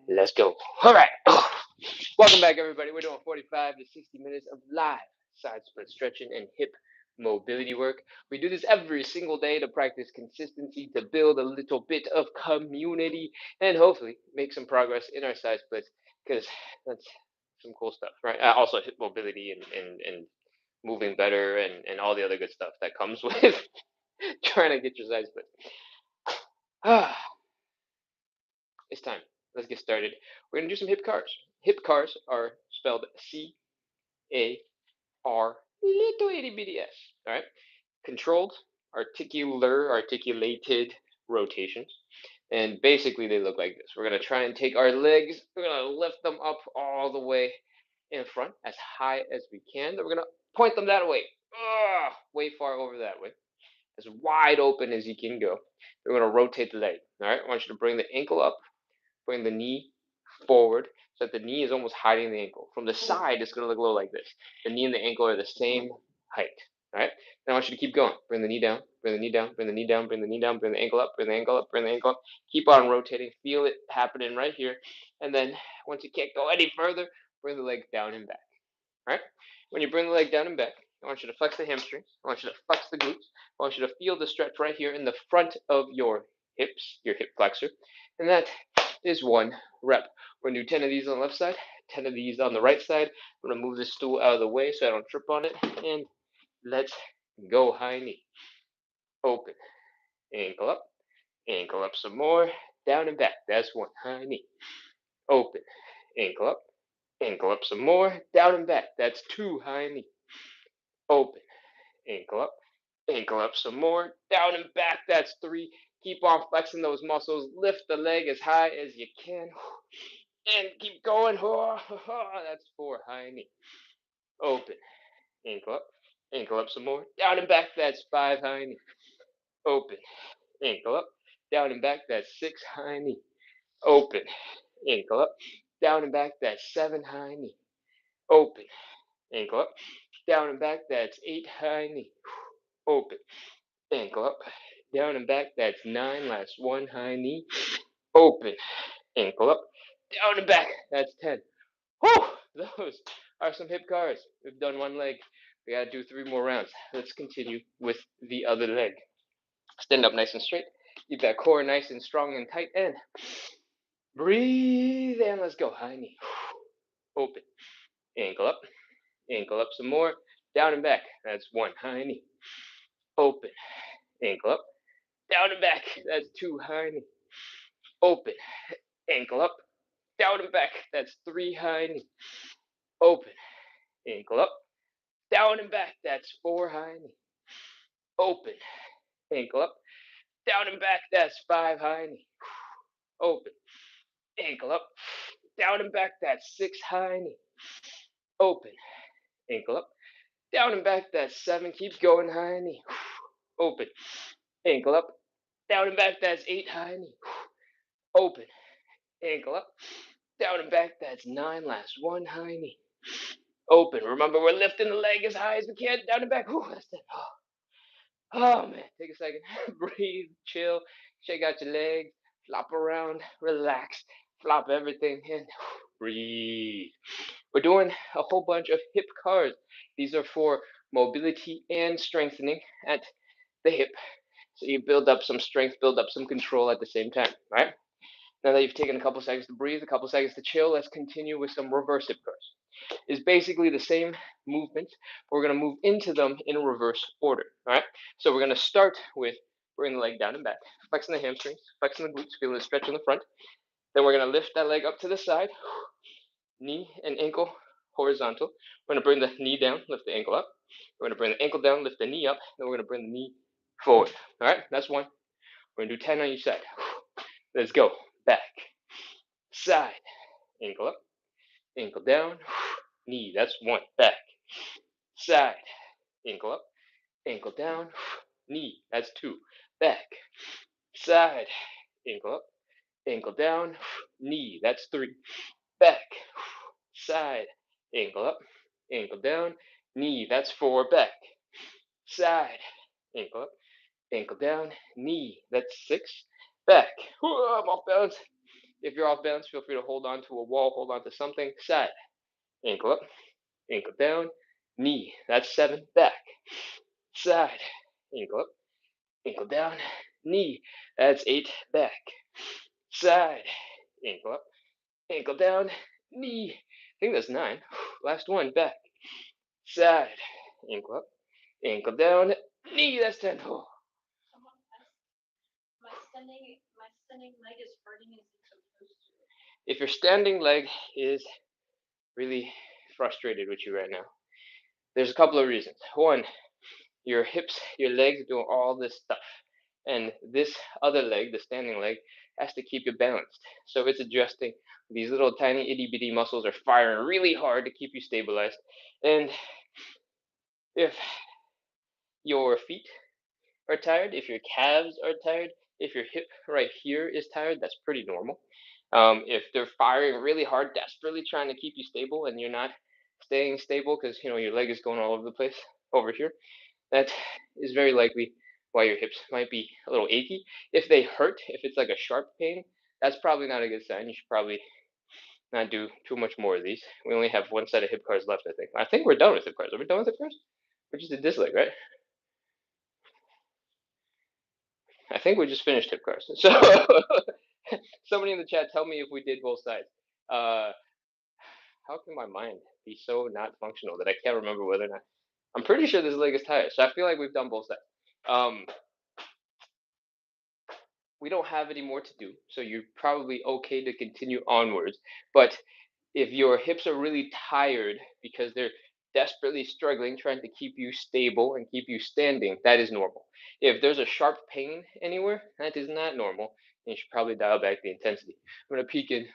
Let's go. All right. Welcome back, everybody. We're doing 45 to 60 minutes of live side split stretching and hip mobility work. We do this every single day to practice consistency, to build a little bit of community, and hopefully make some progress in our side splits because that's some cool stuff, right? Also, hip mobility and moving better and all the other good stuff that comes with trying to get your side split. It's time. Let's get started. We're going to do some hip cars. Hip cars are spelled C-A-R, little itty bitty s. All right. Controlled, articulated rotations. And basically, they look like this. We're going to try and take our legs, we're going to lift them up all the way in front, as high as we can. Then we're going to point them that way, way far over that way, as wide open as you can go. We're going to rotate the leg. All right. I want you to bring the ankle up. Bring the knee forward so that the knee is almost hiding the ankle. From the side, it's going to look a little like this. The knee and the ankle are the same height. All right? Now I want you to keep going. Bring the knee down, bring the knee down, bring the knee down, bring the knee down, bring the ankle up, bring the ankle up, bring the ankle up. Keep on rotating. Feel it happening right here. And then once you can't go any further, bring the leg down and back. All right? When you bring the leg down and back, I want you to flex the hamstrings. I want you to flex the glutes. I want you to feel the stretch right here in the front of your hips, your hip flexor. And that is 1 rep. We're going to do 10 of these on the left side, 10 of these on the right side. I'm going to move this stool out of the way so I don't trip on it. And let's go. High knee. Open. Ankle up some more. Down and back. That's 1. High knee. Open. Ankle up some more. Down and back. That's 2. High knee. Open. Ankle up some more. Down and back. That's 3. Keep on flexing those muscles. Lift the leg as high as you can. And keep going. That's 4. High knee. Open. Ankle up some more. Down and back. That's 5. High knee. Open. Ankle up. Down and back. That's 6. High knee. Open. Ankle up. Down and back. That's 7. High knee. Open. Ankle up. Down and back. That's 8. High knee. Open. Ankle up. Down and back. That's 9. Last 1. High knee. Open. Ankle up. Down and back. That's 10. Whew! Those are some hip cars. We've done 1 leg. We gotta do 3 more rounds. Let's continue with the other leg. Stand up nice and straight. Keep that core nice and strong and tight. And breathe. And let's go. High knee. Open. Ankle up. Ankle up some more. Down and back. That's 1. High knee. Open. Ankle up. Down and back. That's 2. High knee. Open. Ankle up. Down and back. That's 3. High knee. Open. Ankle up. Down and back. That's 4. High knee. Open. Ankle up. Down and back. That's 5. High knee. Open. Ankle up. Down and back. That's 6. High knee. Open. Ankle up. Down and back. That's 7. Keep going. High knee. Open. Ankle up. Down and back. That's 8. High knee. Open. Ankle up. Down and back. That's 9. Last 1. High knee. Open. Remember, we're lifting the leg as high as we can. Down and back. That's it. Oh man, take a second. Breathe, chill, shake out your legs, flop around, relax, flop everything in. Breathe. We're doing a whole bunch of hip cars. These are for mobility and strengthening at the hip. So you build up some strength, build up some control at the same time, right? Now that you've taken a couple seconds to breathe, a couple seconds to chill, let's continue with some reverse hip cars. It's basically the same movements, but we're going to move into them in reverse order. All right. So we're going to start with bringing the leg down and back, flexing the hamstrings, flexing the glutes, feeling the stretch in the front. Then we're going to lift that leg up to the side, knee and ankle horizontal. We're going to bring the knee down, lift the ankle up. We're going to bring the ankle down, lift the knee up. Then we're going to bring the knee forward. All right. That's 1. We're going to do 10 on each side. Let's go. Back, side, ankle up, ankle down, knee. That's 1. Back, side, ankle up, ankle down, knee. That's 2. Back, side, ankle up, ankle down, knee. That's 3. Back, side, ankle up, ankle down, knee. That's 4. Back, side, ankle up, ankle down, knee. That's 6. Back, I'm off balance. If you're off balance, feel free to hold on to a wall, hold on to something. Side, ankle up, ankle down, knee. That's 7. Back, side, ankle up, ankle down, knee. That's 8. Back, side, ankle up, ankle down, knee. I think that's 9. Last one. Back, side, ankle up, ankle down, knee. That's 10. Oh. If your standing leg is really frustrated with you right now, there's a couple of reasons. One, your hips, your legs doing all this stuff. And this other leg, the standing leg, has to keep you balanced. So it's adjusting. These little tiny itty bitty muscles are firing really hard to keep you stabilized. And if your feet are tired, if your calves are tired, if your hip right here is tired, that's pretty normal. If they're firing really hard, desperately trying to keep you stable, and you're not staying stable because your leg is going all over the place over here, that is very likely why your hips might be a little achy. If they hurt, if it's like a sharp pain, that's probably not a good sign. You should probably not do too much more of these. We only have one set of hip cars left, I think. I think we're done with hip cars. Are we done with hip cars? We just did this leg, right? I think we just finished hip cars. So somebody in the chat, tell me if we did both sides. Uh, how can my mind be so not functional that I can't remember whether or not? I'm pretty sure this leg is tired, so I feel like we've done both sides. We don't have any more to do, so you're probably okay to continue onwards. But if your hips are really tired because they're desperately struggling, trying to keep you stable and keep you standing, that is normal. If there's a sharp pain anywhere, that is not normal. And you should probably dial back the intensity. I'm gonna peek in.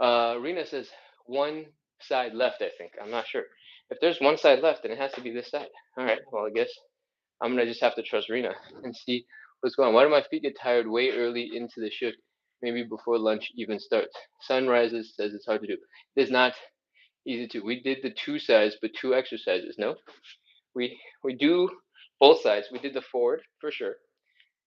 Rena says one side left, I think. I'm not sure. If there's one side left, then it has to be this side. All right. Well, I guess I'm gonna just have to trust Rena and see what's going on. Why do my feet get tired way early into the shift? Maybe before lunch even starts. Sun rises, says it's hard to do. It is not easy to. We did the 2 sides, but 2 exercises. No, we do both sides. We did the forward for sure.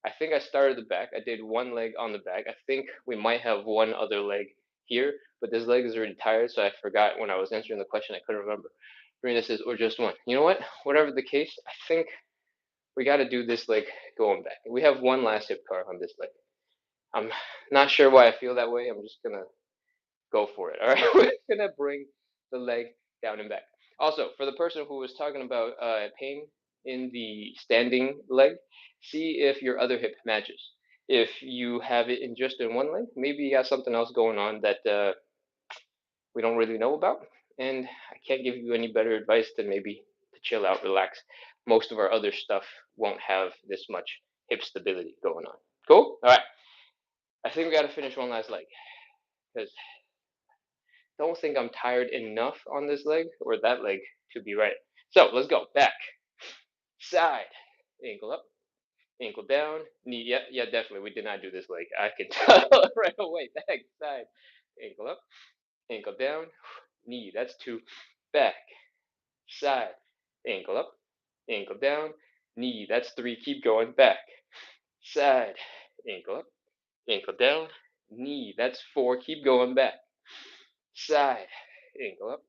I think I started the back. I did one leg on the back. I think we might have one other leg here, but this leg is already tired, so I forgot when I was answering the question. I couldn't remember. Marina says, or just one. You know what? Whatever the case, I think we got to do this leg going back. We have one last hip car on this leg. I'm not sure why I feel that way. I'm just gonna go for it. All right, we're gonna bring the leg down and back. Also, for the person who was talking about pain in the standing leg, see if your other hip matches. If you have it in just in one leg, maybe you got something else going on that we don't really know about. And I can't give you any better advice than maybe to chill out, relax. Most of our other stuff won't have this much hip stability going on. Cool? All right. I think we got to finish one last leg because don't think I'm tired enough on this leg or that leg to be right. So let's go. Back, side, ankle up, ankle down, knee. Yeah, yeah, definitely. We did not do this leg. I can tell right away. Back, side, ankle up, ankle down, knee. That's 2. Back, side, ankle up, ankle down, knee. That's 3. Keep going. Back, side, ankle up, ankle down, knee. That's 4. Keep going. Back, side, ankle up,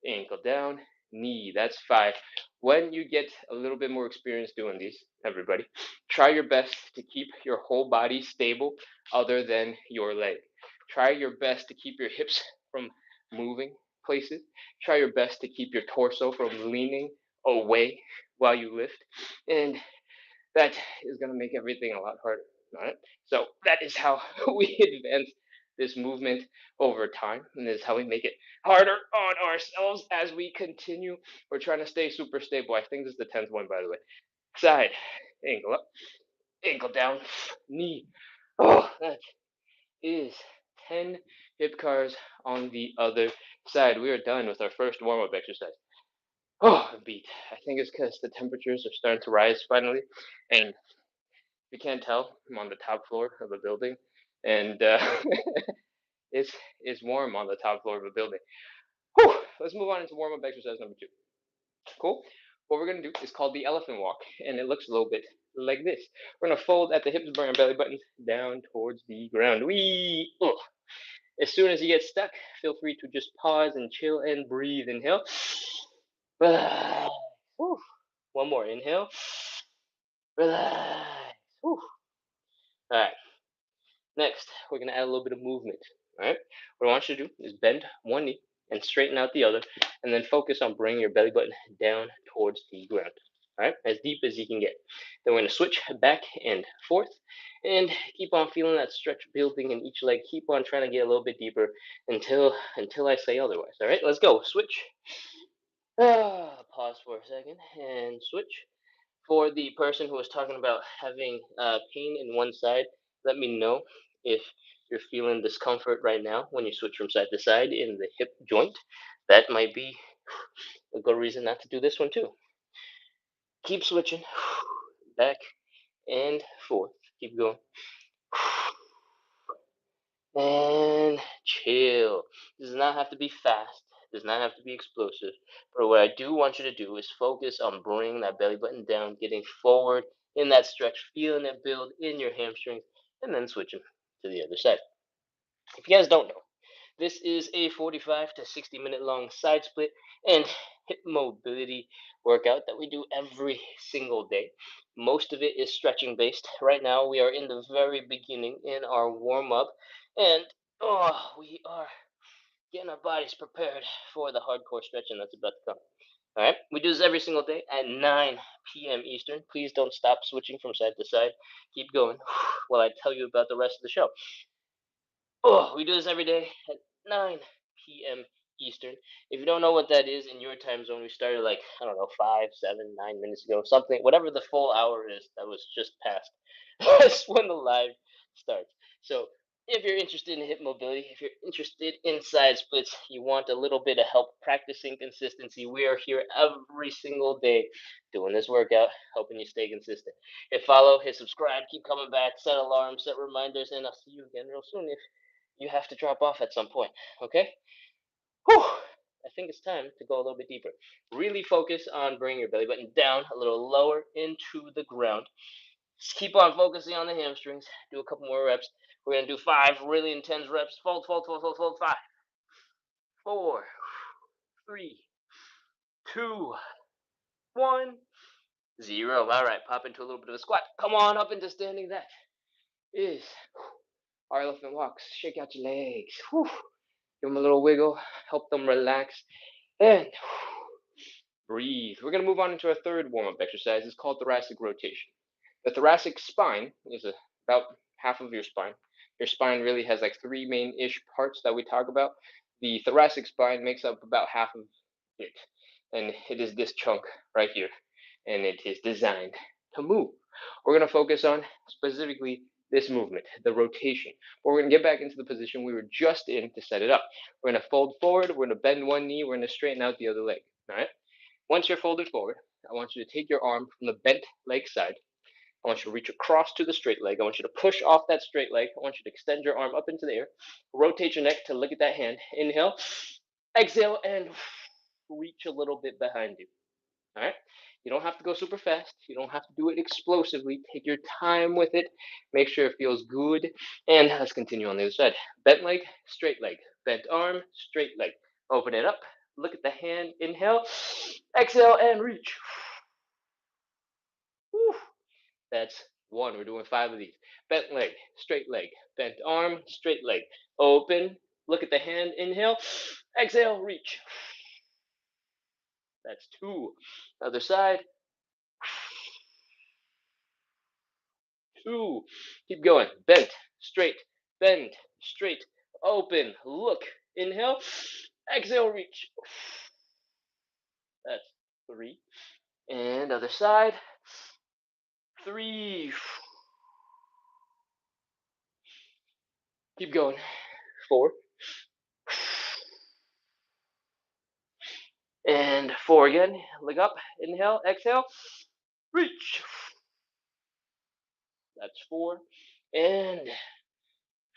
ankle down, knee. That's 5. When you get a little bit more experience doing these, everybody, try your best to keep your whole body stable other than your leg. Try your best to keep your hips from moving places. Try your best to keep your torso from leaning away while you lift. And that is going to make everything a lot harder. All right. So that is how we advance this movement over time, and this is how we make it harder on ourselves as we continue. We're trying to stay super stable. I think this is the 10th one, by the way. Side, ankle up, ankle down, knee. Oh, that is 10 hip cars on the other side. We are done with our first warm-up exercise. Oh, beat. I think it's because the temperatures are starting to rise finally, and you can't tell, I'm on the top floor of a building, and it's it's warm on the top floor of a building. Whew, let's move on into warm up exercise number 2. Cool. What we're gonna do is called the elephant walk, and it looks a little bit like this. We're gonna fold at the hips, bring our belly button down towards the ground. Wee. Ugh. As soon as you get stuck, feel free to just pause and chill and breathe. Inhale. Relax. Whew. One more. Inhale. Relax. Whew. All right. Next, we're going to add a little bit of movement. All right. What I want you to do is bend one knee and straighten out the other, and then focus on bringing your belly button down towards the ground. All right, as deep as you can get. Then we're going to switch back and forth, and keep on feeling that stretch building in each leg. Keep on trying to get a little bit deeper until I say otherwise. All right, let's go. Switch. Pause for a second and switch. For the person who was talking about having pain in one side, let me know if you're feeling discomfort right now when you switch from side to side in the hip joint. That might be a good reason not to do this one too. Keep switching back and forth. Keep going. And chill. Does not have to be fast. Does not have to be explosive. But what I do want you to do is focus on bringing that belly button down, getting forward in that stretch, feeling it build in your hamstrings, and then switching to the other side. If you guys don't know, this is a 45 to 60-minute long side split and hip mobility workout that we do every single day. Most of it is stretching based. Right now, we are in the very beginning in our warm up, and we are getting our bodies prepared for the hardcore stretching that's about to come. All right, we do this every single day at 9 p.m. Eastern. Please don't stop switching from side to side. Keep going while I tell you about the rest of the show. We do this every day at 9 p.m. Eastern. If you don't know what that is in your time zone, we started like, I don't know, 5, 7, 9 minutes ago, something, whatever the full hour is that was just passed. That's when the live starts. So if you're interested in hip mobility, if you're interested in side splits, you want a little bit of help practicing consistency, we are here every single day doing this workout, helping you stay consistent. Hit follow, hit subscribe, keep coming back, set alarms, set reminders, and I'll see you again real soon if you have to drop off at some point. Okay? Whew. I think it's time to go a little bit deeper. Really focus on bringing your belly button down a little lower into the ground. Just keep on focusing on the hamstrings. Do a couple more reps. We're going to do 5 really intense reps. Fold, fold, fold, fold, fold. 5, 4, 3, 2, 1, 0. All right, pop into a little bit of a squat. Come on up into standing. That is our elephant walks. Shake out your legs. Whew. Give them a little wiggle. Help them relax. And breathe. We're going to move on into our third warm-up exercise. It's called thoracic rotation. The thoracic spine is about half of your spine. Your spine really has like 3 main-ish parts that we talk about. The thoracic spine makes up about half of it, and it is this chunk right here, and it is designed to move. We're going to focus on specifically this movement, the rotation. But we're going to get back into the position we were just in to set it up. We're going to fold forward, we're going to bend one knee, we're going to straighten out the other leg. All right? Once you're folded forward, I want you to take your arm from the bent leg side. I want you to reach across to the straight leg. I want you to push off that straight leg. I want you to extend your arm up into the air. Rotate your neck to look at that hand. Inhale, exhale, and reach a little bit behind you. All right? You don't have to go super fast. You don't have to do it explosively. Take your time with it. Make sure it feels good. And let's continue on the other side. Bent leg, straight leg. Bent arm, straight leg. Open it up. Look at the hand. Inhale, exhale, and reach. Whew. That's 1. We're doing 5 of these. Bent leg, straight leg. Bent arm, straight leg. Open. Look at the hand. Inhale, exhale, reach. That's 2. Other side. 2. Keep going. Bent, straight, bend, straight, open, look. Inhale, exhale, reach. That's 3. And other side. 3. Keep going. 4. And 4 again. Look up. Inhale, exhale, reach. That's 4. And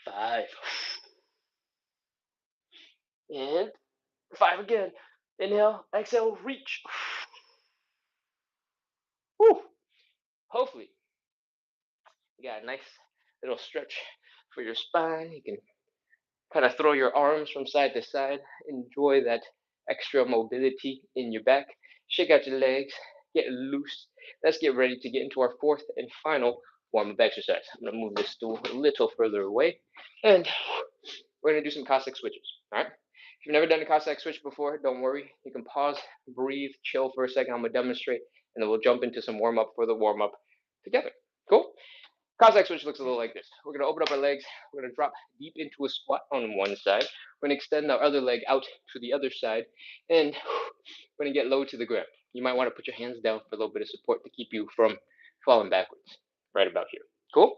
5. And 5 again. Inhale, exhale, reach. Whew. Hopefully, You got a nice little stretch for your spine. You can kind of throw your arms from side to side. Enjoy that extra mobility in your back. Shake out your legs. Get loose. Let's get ready to get into our fourth and final form of exercise. I'm going to move this stool a little further away. And we're going to do some Cossack switches. All right. If you've never done a Cossack switch before, don't worry. You can pause, breathe, chill for a second. I'm going to demonstrate, and then we'll jump into some warm up for the warm up together. Cool? Cossack switch looks a little like this. We're going to open up our legs. We're going to drop deep into a squat on one side. We're going to extend our other leg out to the other side, and we're going to get low to the ground. You might want to put your hands down for a little bit of support to keep you from falling backwards, right about here. Cool?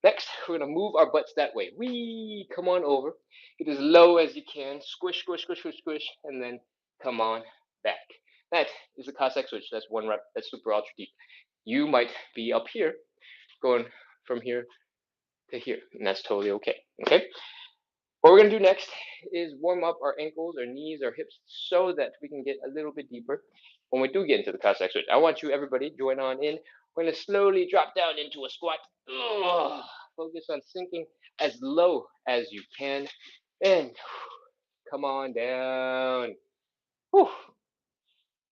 Next, we're going to move our butts that way. Wee, come on over. Get as low as you can. Squish, squish, squish, squish, squish, and then come on back. That is the Cossack switch. That's one rep. That's super ultra deep. You might be up here, going from here to here, and that's totally okay. Okay. What we're going to do next is warm up our ankles, our knees, our hips, so that we can get a little bit deeper when we do get into the Cossack switch. I want you, everybody, join on in. We're going to slowly drop down into a squat. Ugh. Focus on sinking as low as you can, and come on down. Whew.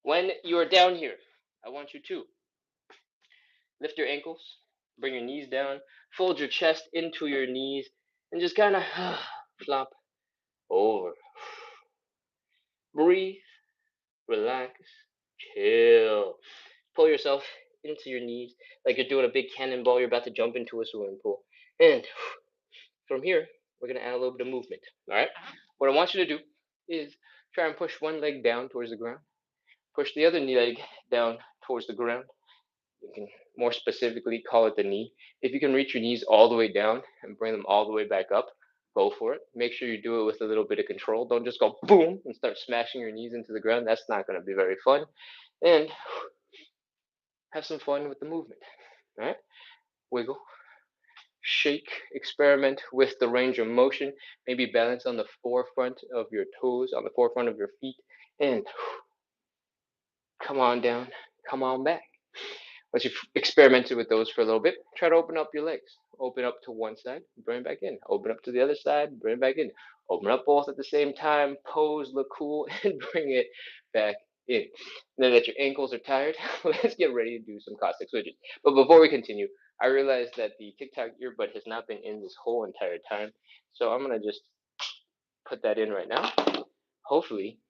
When you are down here, I want you to lift your ankles, bring your knees down, fold your chest into your knees, and just kind of flop over. Breathe, relax, chill. Pull yourself into your knees like you're doing a big cannonball. You're about to jump into a swimming pool. And from here, we're going to add a little bit of movement. All right? What I want you to do is try and push one leg down towards the ground. Push the other leg down towards the ground. You can more specifically call it the knee. If you can reach your knees all the way down and bring them all the way back up, go for it. Make sure you do it with a little bit of control. Don't just go boom and start smashing your knees into the ground. That's not going to be very fun. And have some fun with the movement. All right? Wiggle, shake, experiment with the range of motion. Maybe balance on the forefront of your toes, on the forefront of your feet, and come on down, come on back. Once you've experimented with those for a little bit, try to open up your legs. Open up to one side, bring it back in. Open up to the other side, bring it back in. Open up both at the same time, pose, look cool, and bring it back in. Now that your ankles are tired, let's get ready to do some Cossack switches. But before we continue, I realized that the TikTok earbud has not been in this whole entire time. So I'm going to just put that in right now. Hopefully,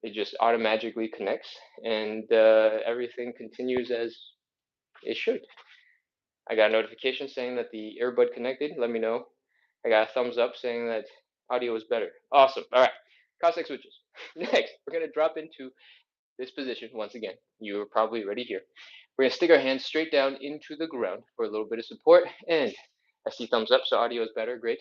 it just automatically connects and everything continues as it should. I got a notification saying that the earbud connected. Let me know. I got a thumbs up saying that audio is better. Awesome. All right. Cossack switches. Next, we're going to drop into this position once again. You're probably already here. We're going to stick our hands straight down into the ground for a little bit of support. And I see thumbs up, so audio is better. Great.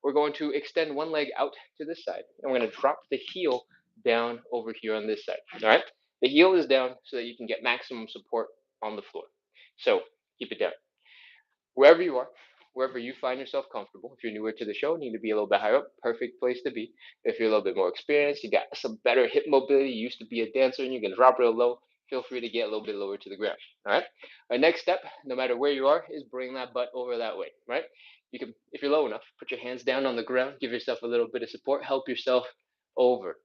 We're going to extend one leg out to this side. And we're going to drop the heel down over here on this side. All right. The heel is down so that you can get maximum support on the floor. So keep it down. Wherever you are, wherever you find yourself comfortable. If you're newer to the show, need to be a little bit higher up, perfect place to be. If you're a little bit more experienced, you got some better hip mobility, you used to be a dancer and you can drop real low, feel free to get a little bit lower to the ground. All right. Our next step, no matter where you are, is bring that butt over that way. Right. You can, if you're low enough, put your hands down on the ground, give yourself a little bit of support, help yourself over.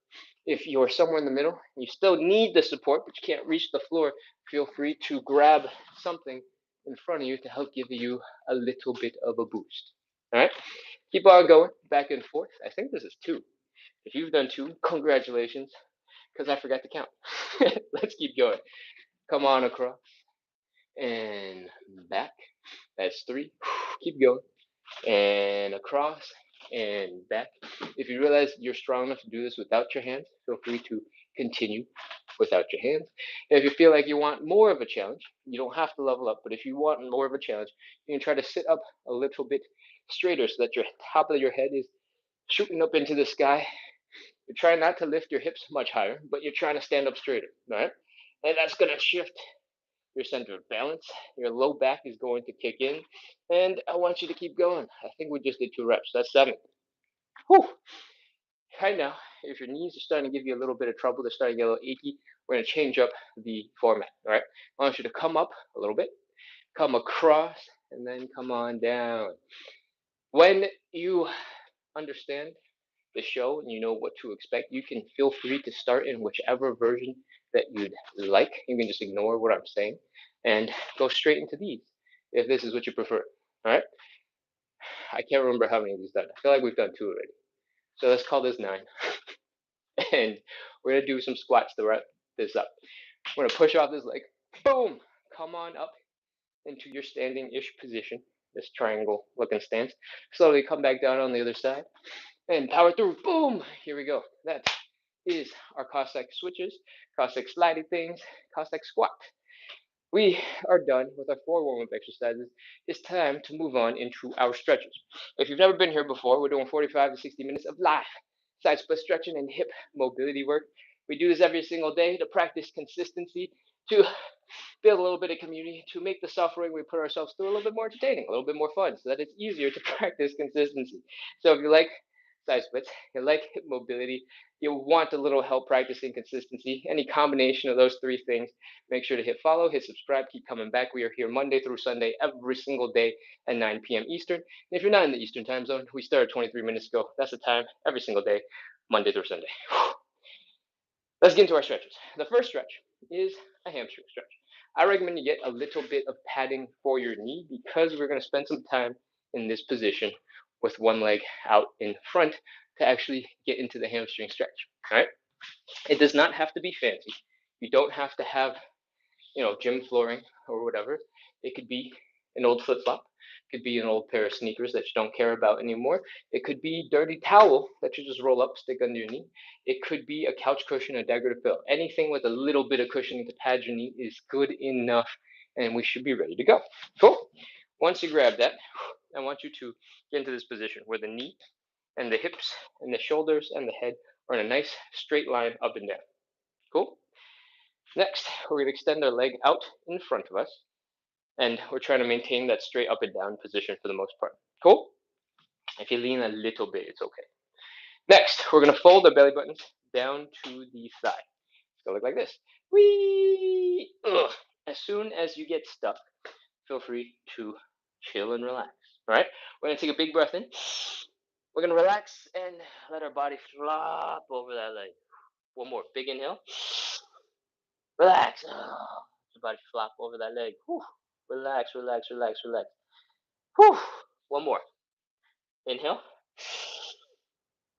If you're somewhere in the middle, you still need the support, but you can't reach the floor, feel free to grab something in front of you to help give you a little bit of a boost. All right, keep on going back and forth. I think this is 2. If you've done 2, congratulations, because I forgot to count. Let's keep going. Come on across and back. That's 3. Keep going and across and back. If you realize you're strong enough to do this without your hands, feel free to continue without your hands. And if you feel like you want more of a challenge, you don't have to level up, but if you want more of a challenge, you can try to sit up a little bit straighter so that your top of your head is shooting up into the sky. You're trying not to lift your hips much higher, but you're trying to stand up straighter, all right? And that's going to shift your center of balance. Your low back is going to kick in, and I want you to keep going. I think we just did 2 reps. That's 7. Whew. Right now, if your knees are starting to give you a little bit of trouble, they're starting to get a little achy, we're going to change up the format. All right. I want you to come up a little bit, come across, and then come on down. When you understand the show and you know what to expect, you can feel free to start in whichever version that you'd like. You can just ignore what I'm saying and go straight into these if this is what you prefer. All right. I can't remember how many of these done. I feel like we've done two already. So let's call this 9. And we're gonna do some squats to wrap this up. We're gonna push off this leg. Boom. Come on up into your standing-ish position. This triangle looking stance. Slowly come back down on the other side and power through. Boom. Here we go. That is our Cossack switches, Cossack sliding things, Cossack squat. We are done with our 4 warm-up exercises. It's time to move on into our stretches. If you've never been here before, we're doing 45 to 60 minutes of live side split stretching and hip mobility work. We do this every single day to practice consistency, to build a little bit of community, to make the suffering we put ourselves through a little bit more entertaining, a little bit more fun, so that it's easier to practice consistency. So if you like side splits, you like hip mobility, you want a little help practicing consistency, any combination of those 3 things, make sure to hit follow, hit subscribe, keep coming back. We are here Monday through Sunday, every single day at 9 p.m. Eastern. And if you're not in the Eastern time zone, we started 23 minutes ago. That's the time, every single day, Monday through Sunday. Let's get into our stretches. The first stretch is a hamstring stretch. I recommend you get a little bit of padding for your knee because we're going to spend some time in this position with one leg out in front to actually get into the hamstring stretch. All right. It does not have to be fancy. You don't have to have, gym flooring or whatever. It could be an old flip flop. It could be an old pair of sneakers that you don't care about anymore. It could be a dirty towel that you just roll up, stick under your knee. It could be a couch cushion, a decorative pillow. Anything with a little bit of cushioning to pad your knee is good enough, and we should be ready to go. Cool. Once you grab that, I want you to get into this position where the knee and the hips and the shoulders and the head are in a nice straight line up and down. Cool. Next, we're going to extend our leg out in front of us, and we're trying to maintain that straight up and down position for the most part. Cool? If you lean a little bit, it's okay. Next, we're going to fold our belly buttons down to the side. It's going to look like this. Whee! Ugh. As soon as you get stuck, feel free to chill and relax. All right? We're going to take a big breath in. We're going to relax and let our body flop over that leg. One more. Big inhale. Relax. Your body flop over that leg. Whew. Relax, relax, relax, relax. Whew. One more. Inhale.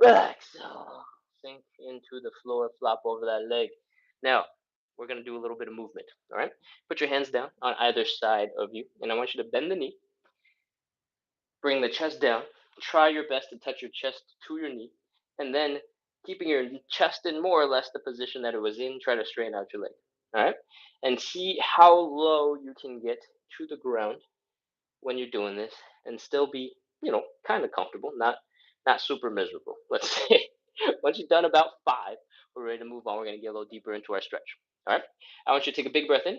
Relax. Sink into the floor, flop over that leg. Now, we're going to do a little bit of movement, all right? Put your hands down on either side of you, and I want you to bend the knee. Bring the chest down. Try your best to touch your chest to your knee, and then keeping your chest in more or less the position that it was in, try to straighten out your leg, all right? And see how low you can get to the ground when you're doing this and still be, kind of comfortable, not super miserable. Let's say once you've done about 5, we're ready to move on. We're going to get a little deeper into our stretch. All right. I want you to take a big breath in.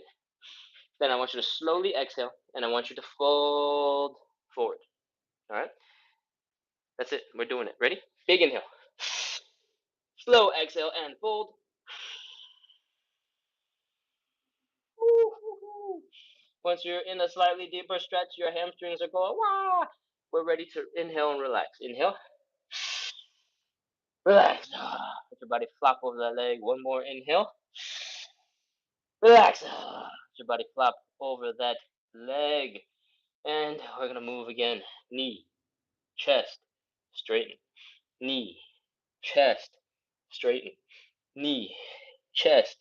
Then I want you to slowly exhale, and I want you to fold forward. All right. That's it. We're doing it. Ready? Big inhale. Slow exhale and fold. Once you're in a slightly deeper stretch, your hamstrings are going, wah! We're ready to inhale and relax. Inhale. Relax. Let your body flop over that leg. One more inhale. Relax. Let your body flop over that leg. And we're going to move again. Knee, chest, straighten. Knee, chest, straighten. Knee, chest,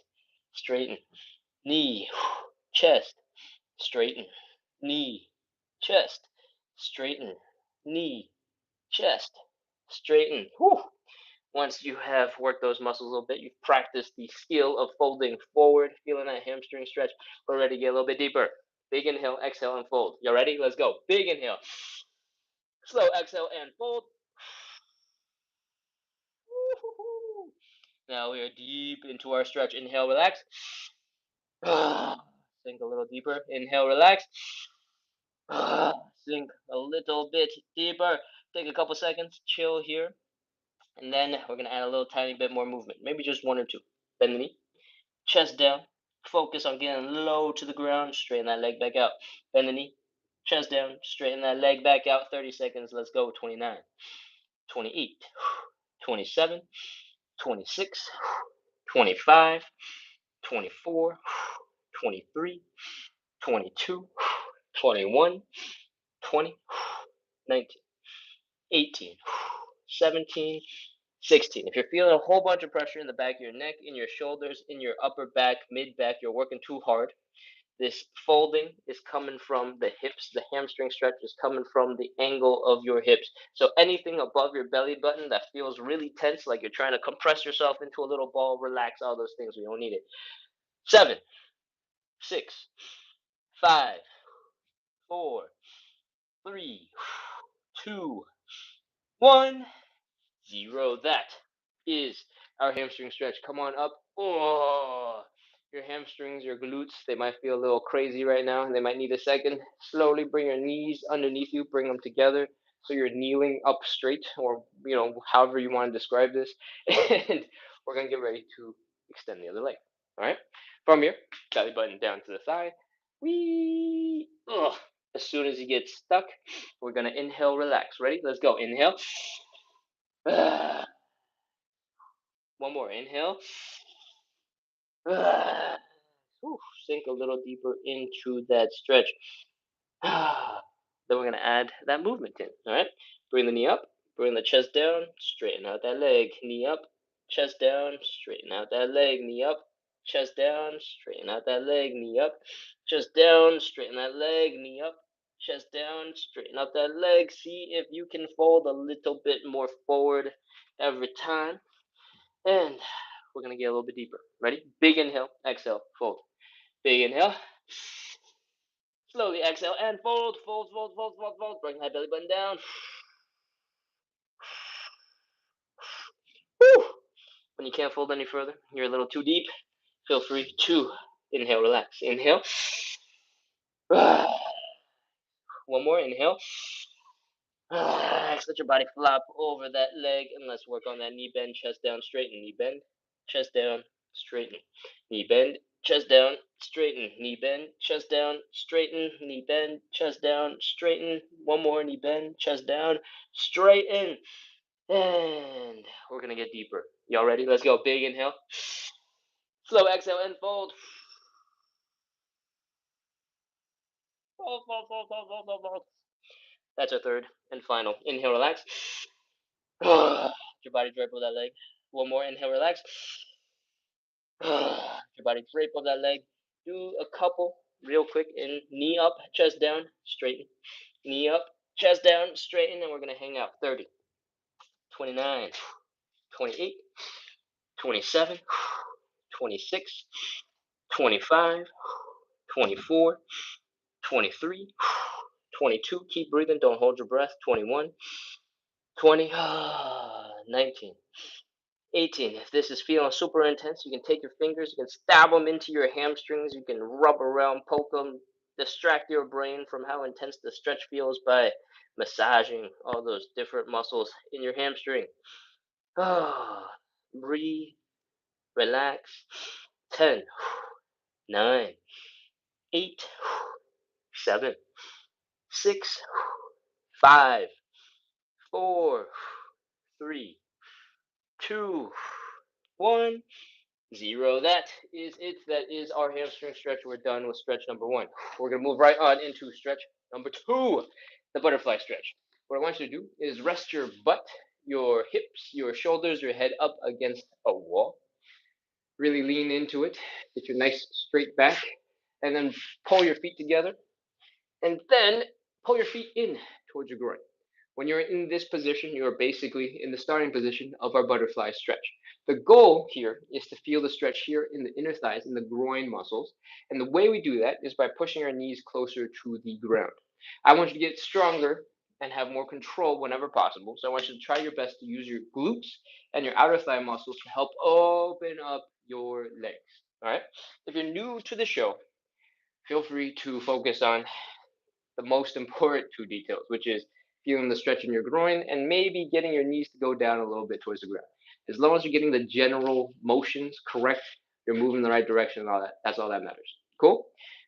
straighten. Knee, chest, straighten. Knee, chest, straighten. Knee, chest, straighten. Whew. Once you have worked those muscles a little bit, you've practiced the skill of folding forward, feeling that hamstring stretch. We're ready to get a little bit deeper. Big inhale, exhale, and fold. You ready? Let's go. Big inhale. Slow exhale and fold. Now we are deep into our stretch. Inhale, relax. Sink a little deeper. Inhale, relax. Sink a little bit deeper. Take a couple seconds. Chill here. And then we're going to add a little tiny bit more movement. Maybe just 1 or 2. Bend the knee. Chest down. Focus on getting low to the ground. Straighten that leg back out. Bend the knee. Chest down, straighten that leg back out, 30 seconds, let's go. 29, 28, 27, 26, 25, 24, 23, 22, 21, 20, 19, 18, 17, 16. If you're feeling a whole bunch of pressure in the back of your neck, in your shoulders, in your upper back, mid back, you're working too hard. This folding is coming from the hips. The hamstring stretch is coming from the angle of your hips. So anything above your belly button that feels really tense, like you're trying to compress yourself into a little ball, relax, all those things, we don't need it. 7, 6, 5, 4, 3, 2, 1, 0. That is our hamstring stretch. Come on up. Oh, your hamstrings, your glutes, they might feel a little crazy right now. They might need a second. Slowly bring your knees underneath you, bring them together so you're kneeling up straight, or however you want to describe this. And we're gonna get ready to extend the other leg. All right. From here, belly button down to the thigh. Wee. Ugh. As soon as you get stuck, we're gonna inhale, relax. Ready? Let's go. Inhale. One more. Inhale. Sink a little deeper into that stretch. Then we're going to add that movement in. All right. Bring the knee up. Bring the chest down. Straighten out that leg. Knee up. Chest down. Straighten out that leg. Knee up. Chest down. Straighten out that leg. Knee up. Chest down. Straighten that leg. Knee up. Chest down. Straighten out that leg. See if you can fold a little bit more forward every time. And we're going to get a little bit deeper. Ready? Big inhale. Exhale. Fold. Big inhale. Slowly exhale and fold, fold, fold, fold, fold, fold. Bring that belly button down. Woo! When you can't fold any further, you're a little too deep, feel free to inhale, relax. Inhale. One more, inhale. Let your body flop over that leg, and let's work on that knee bend, chest down, straighten, knee bend, chest down, straighten, knee bend, chest down, straighten, knee bend, chest down, straighten, knee bend, chest down, straighten. One more, knee bend, chest down, straighten. And we're gonna get deeper. Y'all ready? Let's go. Big inhale. Slow exhale and fold. Fold, fold, fold, fold, fold, fold, fold. That's our third and final. Inhale, relax. Your body drape over that leg. One more. Inhale, relax. Your body drape over that leg. Do a couple real quick. In knee up, chest down, straighten. Knee up, chest down, straighten, and we're gonna hang out. 30, 29, 28, 27, 26, 25, 24, 23, 22. Keep breathing. Don't hold your breath. 21, 20, 19, 18. If this is feeling super intense, you can take your fingers, you can stab them into your hamstrings, you can rub around, poke them, distract your brain from how intense the stretch feels by massaging all those different muscles in your hamstring. Breathe, relax. 10, 9, 8, 7, 6, 5, 4, 3, 2, 1, 0. That is it. That is our hamstring stretch. We're done with stretch number 1. We're going to move right on into stretch number 2, the butterfly stretch. What I want you to do is rest your butt, your hips, your shoulders, your head up against a wall. Really lean into it. Get your nice straight back. And then pull your feet together. And then pull your feet in towards your groin. When you're in this position, you're basically in the starting position of our butterfly stretch. The goal here is to feel the stretch here in the inner thighs, in the groin muscles. And the way we do that is by pushing our knees closer to the ground. I want you to get stronger and have more control whenever possible. So I want you to try your best to use your glutes and your outer thigh muscles to help open up your legs. All right. If you're new to the show, feel free to focus on the most important 2 details, which is feeling the stretch in your groin and maybe getting your knees to go down a little bit towards the ground. As long as you're getting the general motions correct, you're moving in the right direction and all that. That's all that matters. Cool?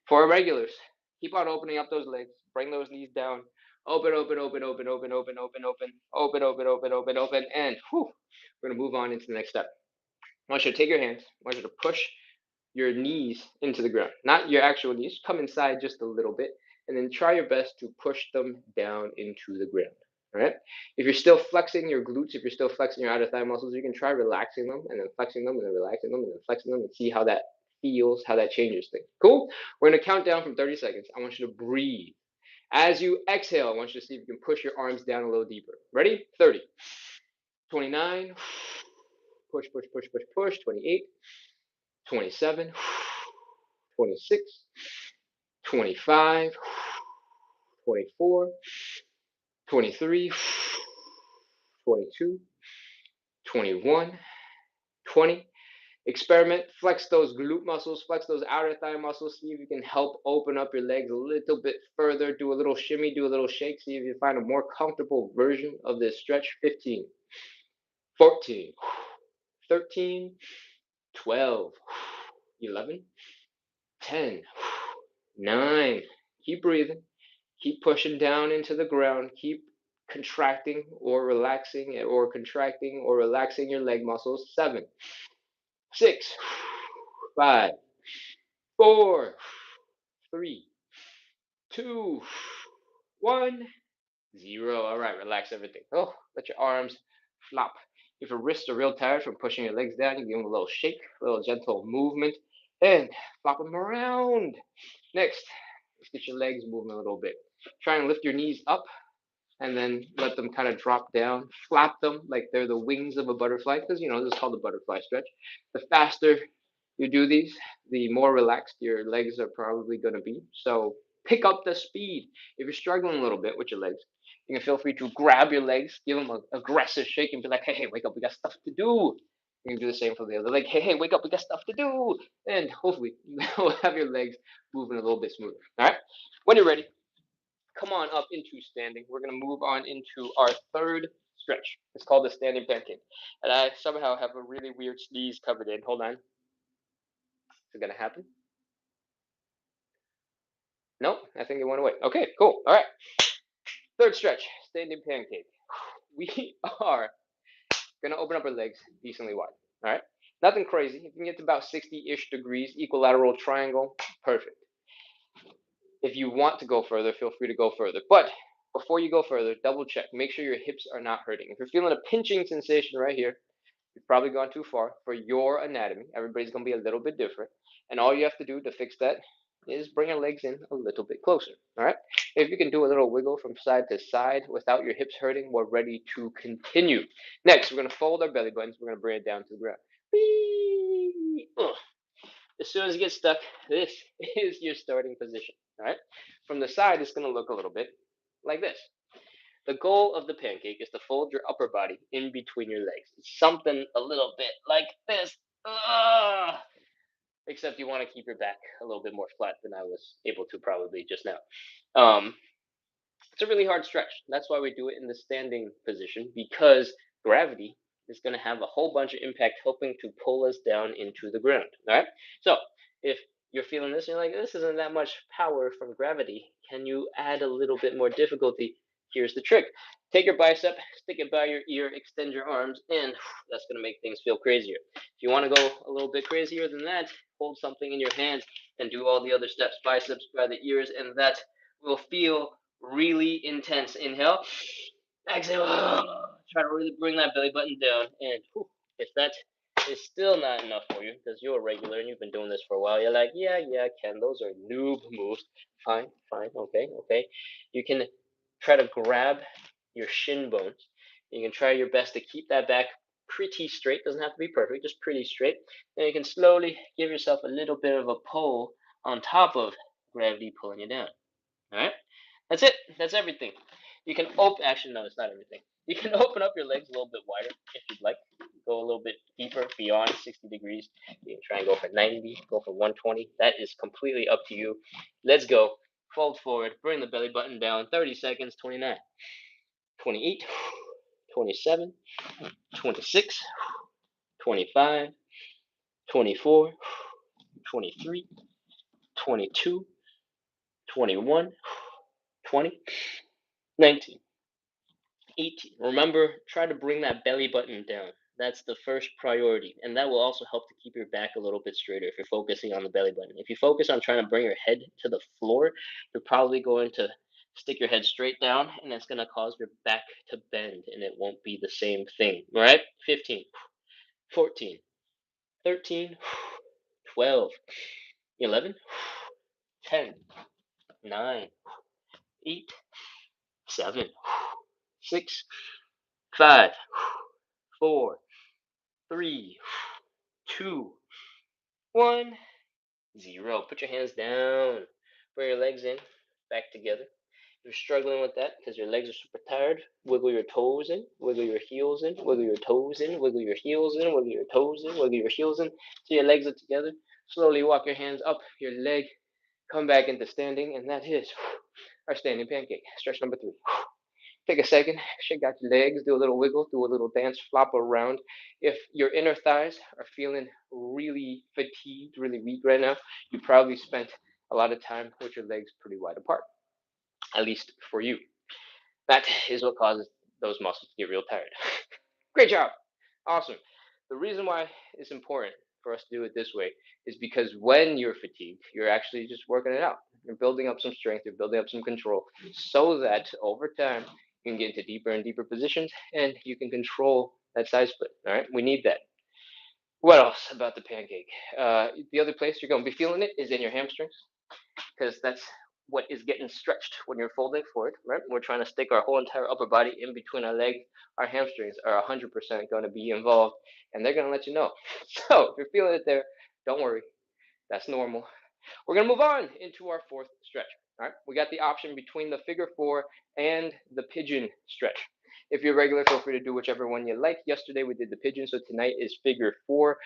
For our regulars, keep on opening up those legs. Bring those knees down. Open, open, open, open, open, open, open, open, open, open, open, open, open, and whew, we're gonna move on into the next step. I want you to take your hands. I want you to push your knees into the ground, not your actual knees. Come inside just a little bit, and then try your best to push them down into the ground. All right. If you're still flexing your glutes, if you're still flexing your outer thigh muscles, you can try relaxing them and then flexing them and then relaxing them and then flexing them and see how that feels, how that changes things. Cool. We're gonna count down from 30 seconds. I want you to breathe. As you exhale, I want you to see if you can push your arms down a little deeper. Ready? 30, 29, push, push, push, push, push, 28, 27, 26, 25, 24, 23, 22, 21, 20. Experiment, flex those glute muscles, flex those outer thigh muscles, see if you can help open up your legs a little bit further, do a little shimmy, do a little shake, see if you find a more comfortable version of this stretch. 15, 14, 13, 12, 11, 10, 9. Keep breathing. Keep pushing down into the ground. Keep contracting or relaxing or contracting or relaxing your leg muscles. 7, 6, 5, 4, 3, 2, 1, 0. All right, relax everything. Oh, let your arms flop. If your wrists are real tired from pushing your legs down, you give them a little shake, a little gentle movement, and flop them around. Next, let's get your legs moving a little bit. Try and lift your knees up and then let them kind of drop down. Flap them like they're the wings of a butterfly, because this is called the butterfly stretch. The faster you do these, the more relaxed your legs are probably going to be. So pick up the speed. If you're struggling a little bit with your legs, you can feel free to grab your legs, give them an aggressive shake, and be like, hey, hey, wake up, we got stuff to do. You can do the same for the other leg. Hey, hey, wake up, we got stuff to do. And hopefully, you'll have your legs moving a little bit smoother. All right? When you're ready, come on up into standing. We're going to move on into our third stretch. It's called the standing pancake. And I somehow have a really weird sneeze covered in. Hold on. Is it going to happen? No, I think it went away. Okay, cool. All right. Third stretch, standing pancake. We are going to open up our legs decently wide. All right. Nothing crazy. If you can get to about 60-ish degrees, equilateral triangle, perfect. If you want to go further, feel free to go further. But before you go further, double check. Make sure your hips are not hurting. If you're feeling a pinching sensation right here, you've probably gone too far for your anatomy. Everybody's going to be a little bit different. And all you have to do to fix that is bring your legs in a little bit closer. All right. If you can do a little wiggle from side to side without your hips hurting, we're ready to continue. Next, we're going to fold our belly buttons. We're going to bring it down to the ground. As soon as you get stuck, this is your starting position. All right. From the side, it's going to look a little bit like this. The goal of the pancake is to fold your upper body in between your legs. It's something a little bit like this. Except you want to keep your back a little bit more flat than I was able to probably just now. It's a really hard stretch. That's why we do it in the standing position, because gravity is going to have a whole bunch of impact helping to pull us down into the ground. All right. So if you're feeling this and you're like, this isn't that much power from gravity, can you add a little bit more difficulty? Here's the trick. Take your bicep, stick it by your ear, extend your arms, and that's going to make things feel crazier. If you want to go a little bit crazier than that, hold something in your hands and do all the other steps. Biceps by the ears, and that will feel really intense. Inhale, exhale. Try to really bring that belly button down. And if that is still not enough for you, because you're a regular and you've been doing this for a while, you're like, yeah, Ken, those are noob moves. Fine, okay. You can try to grab your shin bones. You can try your best to keep that back pretty straight. Doesn't have to be perfect, just pretty straight. And you can slowly give yourself a little bit of a pull on top of gravity pulling you down. All right, that's it. That's everything. You can actually, no, it's not everything. You can open up your legs a little bit wider if you'd like. Go a little bit deeper beyond 60 degrees. You can try and go for 90, go for 120. That is completely up to you. Let's go. Fold forward, bring the belly button down. 30 seconds, 29, 28, 27, 26, 25, 24, 23, 22, 21, 20, 19, 18. Remember, try to bring that belly button down. That's the first priority, and that will also help to keep your back a little bit straighter if you're focusing on the belly button. If you focus on trying to bring your head to the floor, you're probably going to stick your head straight down, and that's going to cause your back to bend, and it won't be the same thing. All right? 15, 14, 13, 12, 11, 10, 9, 8, 7, 6, 5, 4, 3, 2, 1, 0. Put your hands down. Bring your legs in, back together. If you're struggling with that because your legs are super tired, wiggle your toes in, wiggle your heels in, wiggle your toes in, wiggle your heels in, wiggle your toes in, wiggle your heels in. So your legs are together. Slowly walk your hands up your leg, come back into standing, and that is our standing pancake. Stretch number 3. Take a second, shake out your legs, do a little wiggle, do a little dance, flop around. If your inner thighs are feeling really fatigued, really weak right now, you probably spent a lot of time with your legs pretty wide apart, at least for you. That is what causes those muscles to get real tired. Great job. Awesome. The reason why it's important for us to do it this way is because when you're fatigued, you're actually just working it out. You're building up some strength, you're building up some control so that over time you can get into deeper and deeper positions and you can control that side split. All right, we need that. What else about the pancake? The other place you're going to be feeling it is in your hamstrings because that's what is getting stretched when you're folding forward, right? We're trying to stick our whole entire upper body in between our legs. Our hamstrings are 100% going to be involved, and they're going to let you know. So if you're feeling it there, don't worry. That's normal. We're going to move on into our fourth stretch. All right, we got the option between the figure 4 and the pigeon stretch. If you're regular, feel free to do whichever one you like. Yesterday we did the pigeon, so tonight is figure 4.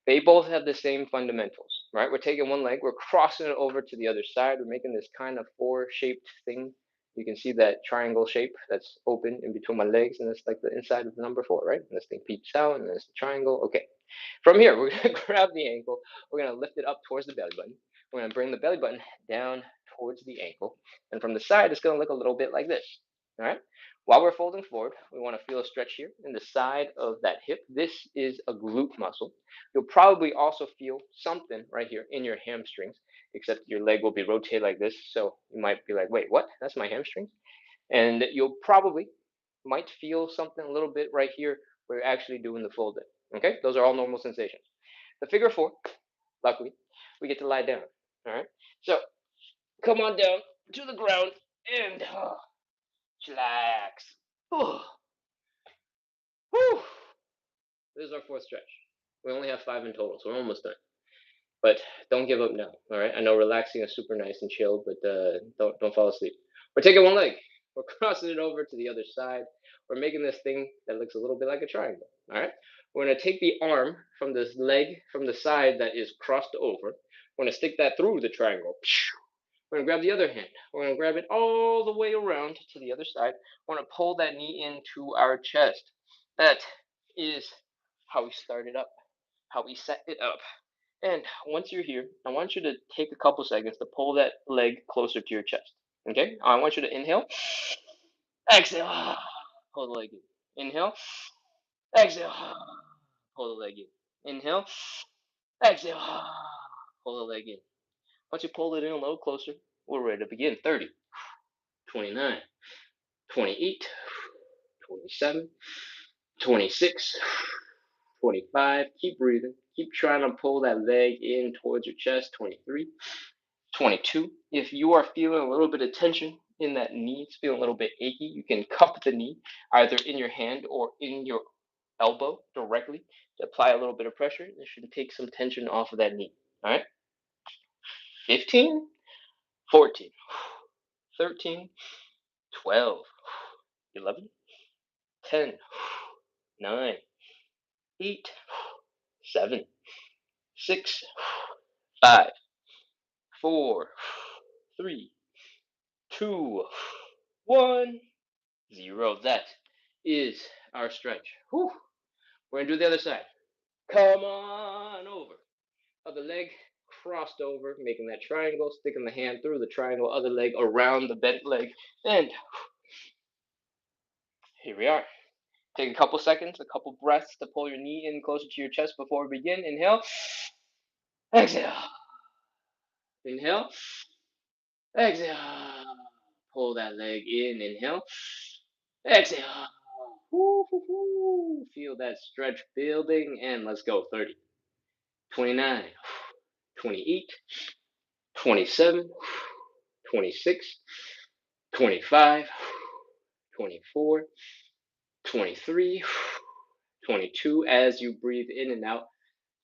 They both have the same fundamentals, right? We're taking one leg, we're crossing it over to the other side. We're making this kind of 4-shaped thing. You can see that triangle shape that's open in between my legs, and that's like the inside of the number 4, right? And this thing peeps out, and there's the triangle. Okay. From here, we're going to grab the ankle. We're going to lift it up towards the belly button. We're going to bring the belly button down towards the ankle. And from the side, it's going to look a little bit like this. All right. While we're folding forward, we want to feel a stretch here in the side of that hip. This is a glute muscle. You'll probably also feel something right here in your hamstrings, except your leg will be rotated like this. So you might be like, wait, what? That's my hamstrings? And you'll probably might feel something a little bit right here where you're actually doing the folding. Okay, those are all normal sensations. The figure 4, luckily, we get to lie down. All right, so come on down to the ground and chillax. This is our fourth stretch. We only have 5 in total, so we're almost done. But don't give up now. All right, I know relaxing is super nice and chill, but don't fall asleep. We're taking one leg. We're crossing it over to the other side. We're making this thing that looks a little bit like a triangle. All right. We're going to take the arm from this leg from the side that is crossed over. We're going to stick that through the triangle. We're going to grab the other hand. We're going to grab it all the way around to the other side. We're going to pull that knee into our chest. That is how we start it up, how we set it up. And once you're here, I want you to take a couple seconds to pull that leg closer to your chest. Okay? I want you to inhale, exhale, pull the leg in. Inhale, exhale, pull the leg in. Inhale, exhale, pull the leg in. Once you pull it in a little closer, we're ready to begin. 30, 29, 28, 27, 26, 25. Keep breathing. Keep trying to pull that leg in towards your chest. 23, 22. If you are feeling a little bit of tension in that knee, it's feeling a little bit achy, you can cup the knee either in your hand or in your elbow directly to apply a little bit of pressure. This should take some tension off of that knee. All right. 15, 14, 13, 12, 11, 10, 9, 8, 7, 6, 5, 4, 3, 2, 1, 0. That is our stretch. Whew. We're going to do the other side. Come on over. Other leg, crossed over, making that triangle, sticking the hand through the triangle, other leg around the bent leg, and here we are. Take a couple seconds, a couple breaths to pull your knee in closer to your chest before we begin. Inhale, exhale, inhale, exhale. Pull that leg in, inhale, exhale. Woo, woo, woo. Feel that stretch building, and let's go. 30, 29, 28, 27, 26, 25, 24, 23, 22. As you breathe in and out,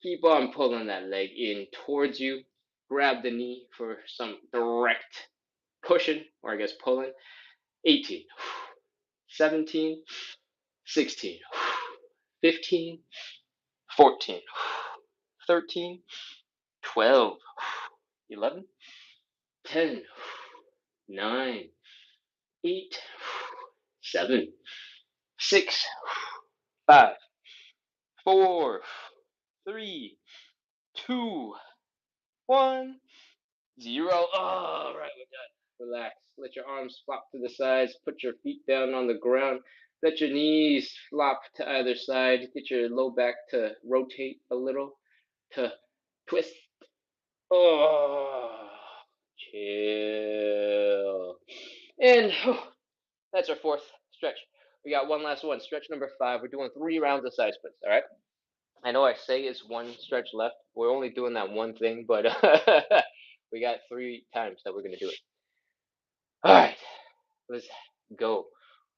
keep on pulling that leg in towards you. Grab the knee for some direct pushing, or I guess pulling. 18, 17, 16, 15, 14, 13, 12, 11, 10, 9, 8, 7, 6, 5, 4, 3, 2, 1, 0. All right, we're done. Relax. Let your arms flop to the sides. Put your feet down on the ground. Let your knees flop to either side. Get your low back to rotate a little, to twist. Oh, chill. And that's our fourth stretch. We got one last one. Stretch number 5. We're doing 3 rounds of side splits. All right. I know I say it's one stretch left. We're only doing that one thing, but we got 3 times that we're gonna do it. All right, let's go.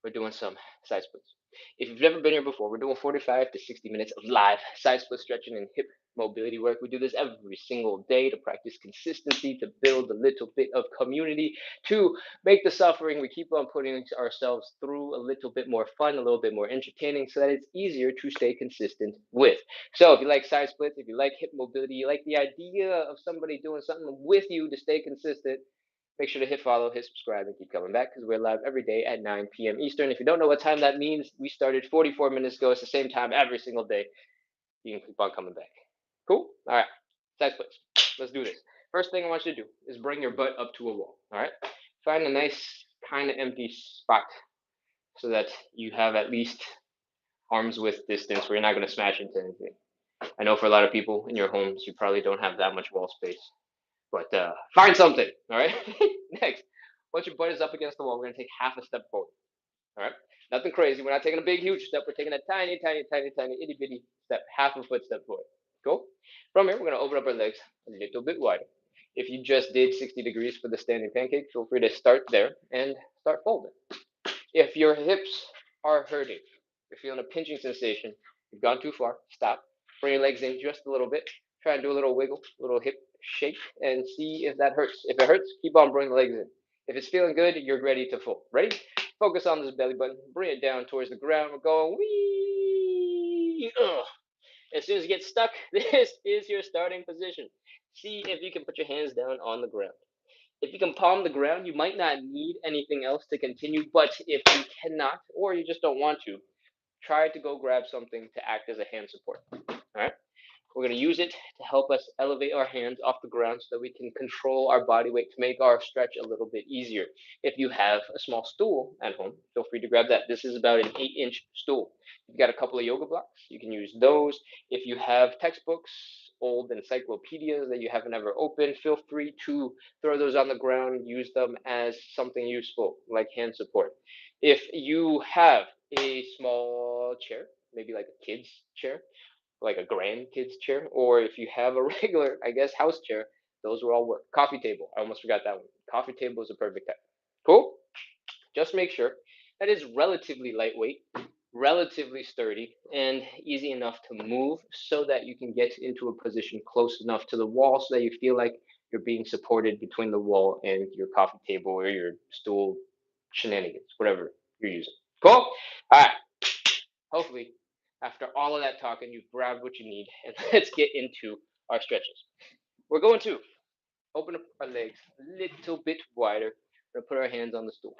We're doing some side splits. If you've never been here before, we're doing 45 to 60 minutes of live side split stretching and hip mobility work. We do this every single day to practice consistency, to build a little bit of community, to make the suffering we keep on putting ourselves through a little bit more fun, a little bit more entertaining, so that it's easier to stay consistent with. So if you like side splits, if you like hip mobility, you like the idea of somebody doing something with you to stay consistent, make sure to hit follow, hit subscribe, and keep coming back because we're live every day at 9 p.m. Eastern. If you don't know what time that means, we started 44 minutes ago. It's the same time every single day. You can keep on coming back. Cool? All right. Side splits. Let's do this. First thing I want you to do is bring your butt up to a wall. All right. Find a nice, kind of empty spot so that you have at least arm's width distance where you're not going to smash into anything. I know for a lot of people in your homes, you probably don't have that much wall space. But find something, all right? Next, once your butt is up against the wall, we're going to take half a step forward, all right? Nothing crazy. We're not taking a big, huge step. We're taking a tiny, tiny, tiny, tiny, itty bitty step, half a foot step forward. Cool? From here, we're going to open up our legs a little bit wider. If you just did 60 degrees for the standing pancake, feel free to start there and start folding. If your hips are hurting, you're feeling a pinching sensation, you've gone too far, stop. Bring your legs in just a little bit. Try and do a little wiggle, a little hip shake, and see if that hurts. If it hurts, keep on bringing the legs in. If it's feeling good, you're ready to fold. Ready? Focus on this belly button. Bring it down towards the ground. We're going wee. As soon as you get stuck, this is your starting position. See if you can put your hands down on the ground. If you can palm the ground, you might not need anything else to continue, but if you cannot, or you just don't want to, try to go grab something to act as a hand support. All right? We're going to use it to help us elevate our hands off the ground so that we can control our body weight to make our stretch a little bit easier. If you have a small stool at home, feel free to grab that. This is about an 8-inch stool. You've got a couple of yoga blocks. You can use those. If you have textbooks, old encyclopedias that you haven't ever opened, feel free to throw those on the ground. Use them as something useful, like hand support. If you have a small chair, maybe like a kid's chair, like a grandkid's chair, or if you have a regular, I guess, house chair, those will all work. Coffee table, I almost forgot that one. Coffee table is a perfect type. Cool? Just make sure that it's relatively lightweight, relatively sturdy, and easy enough to move so that you can get into a position close enough to the wall so that you feel like you're being supported between the wall and your coffee table or your stool shenanigans, whatever you're using. Cool? All right. Hopefully, after all of that talking, you've grabbed what you need, and let's get into our stretches. We're going to open up our legs a little bit wider. We're going to put our hands on the stool.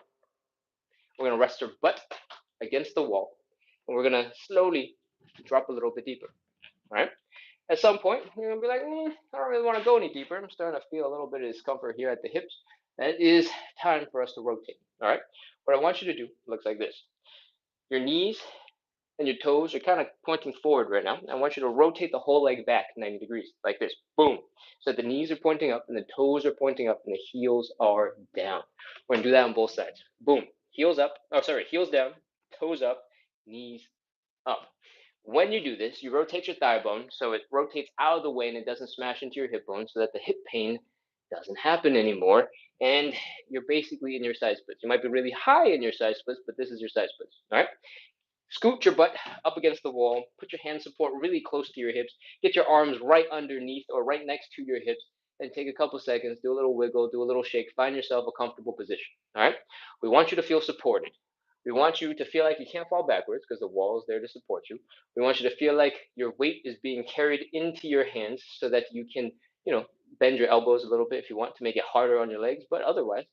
We're going to rest our butt against the wall, and we're going to slowly drop a little bit deeper. All right? At some point, you're gonna be like, I don't really want to go any deeper. I'm starting to feel a little bit of discomfort here at the hips. That is time for us to rotate. All right. What I want you to do looks like this. Your knees and your toes are kind of pointing forward right now. I want you to rotate the whole leg back 90 degrees, like this. Boom. So the knees are pointing up and the toes are pointing up and the heels are down. We're gonna do that on both sides. Boom. Heels up. Oh, sorry. Heels down. Toes up. Knees up. When you do this, you rotate your thigh bone so it rotates out of the way and it doesn't smash into your hip bone so that the hip pain doesn't happen anymore. And you're basically in your side splits. You might be really high in your side splits, but this is your side splits. All right. Scoot your butt up against the wall. Put your hand support really close to your hips. Get your arms right underneath or right next to your hips. And take a couple seconds, do a little wiggle, do a little shake. Find yourself a comfortable position. All right. We want you to feel supported. We want you to feel like you can't fall backwards because the wall is there to support you. We want you to feel like your weight is being carried into your hands so that you can, bend your elbows a little bit if you want to make it harder on your legs. But otherwise,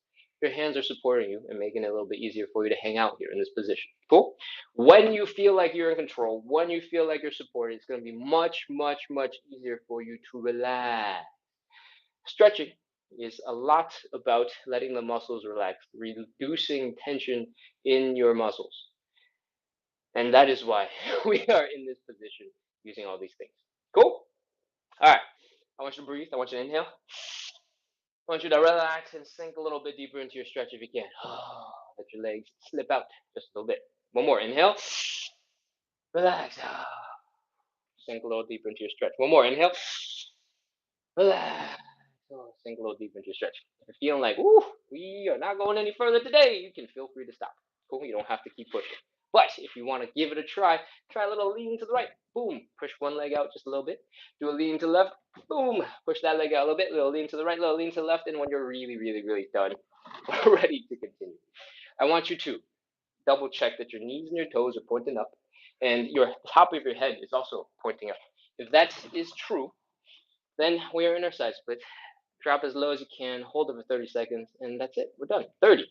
your hands are supporting you and making it a little bit easier for you to hang out here in this position. Cool? When you feel like you're in control, when you feel like you're supported, it's going to be much, much, much easier for you to relax. Stretching is a lot about letting the muscles relax, reducing tension in your muscles. And that is why we are in this position using all these things. Cool? All right. I want you to breathe. I want you to inhale. I want you to relax and sink a little bit deeper into your stretch if you can. Let your legs slip out just a little bit. One more. Inhale. Relax. Sink a little deeper into your stretch. One more. Inhale. Relax. Sink a little deeper into your stretch. If you're feeling like, ooh, we are not going any further today, you can feel free to stop. Cool. You don't have to keep pushing. But if you want to give it a try a little lean to the right. Boom. Push one leg out just a little bit. Do a lean to the left. Boom. Push that leg out a little bit. Little lean to the right, little lean to the left. And when you're really, really, really done, we're ready to continue. I want you to double check that your knees and your toes are pointing up and your top of your head is also pointing up. If that is true, then we are in our side split. Drop as low as you can, hold it for 30 seconds, and that's it. We're done. 30,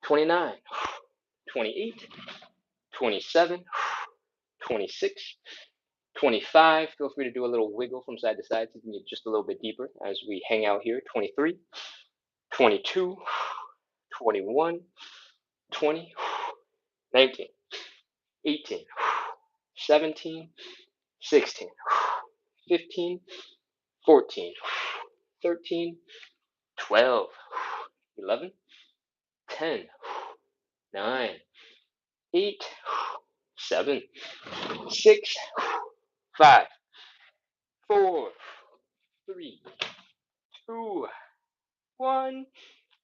29, 28, 27, 26, 25. Feel free to do a little wiggle from side to side to get just a little bit deeper as we hang out here. 23, 22, 21, 20, 19, 18, 17, 16, 15, 14, 13, 12, 11, 10, 9, 8, 7, 6, 5, 4, 3, 2, 1,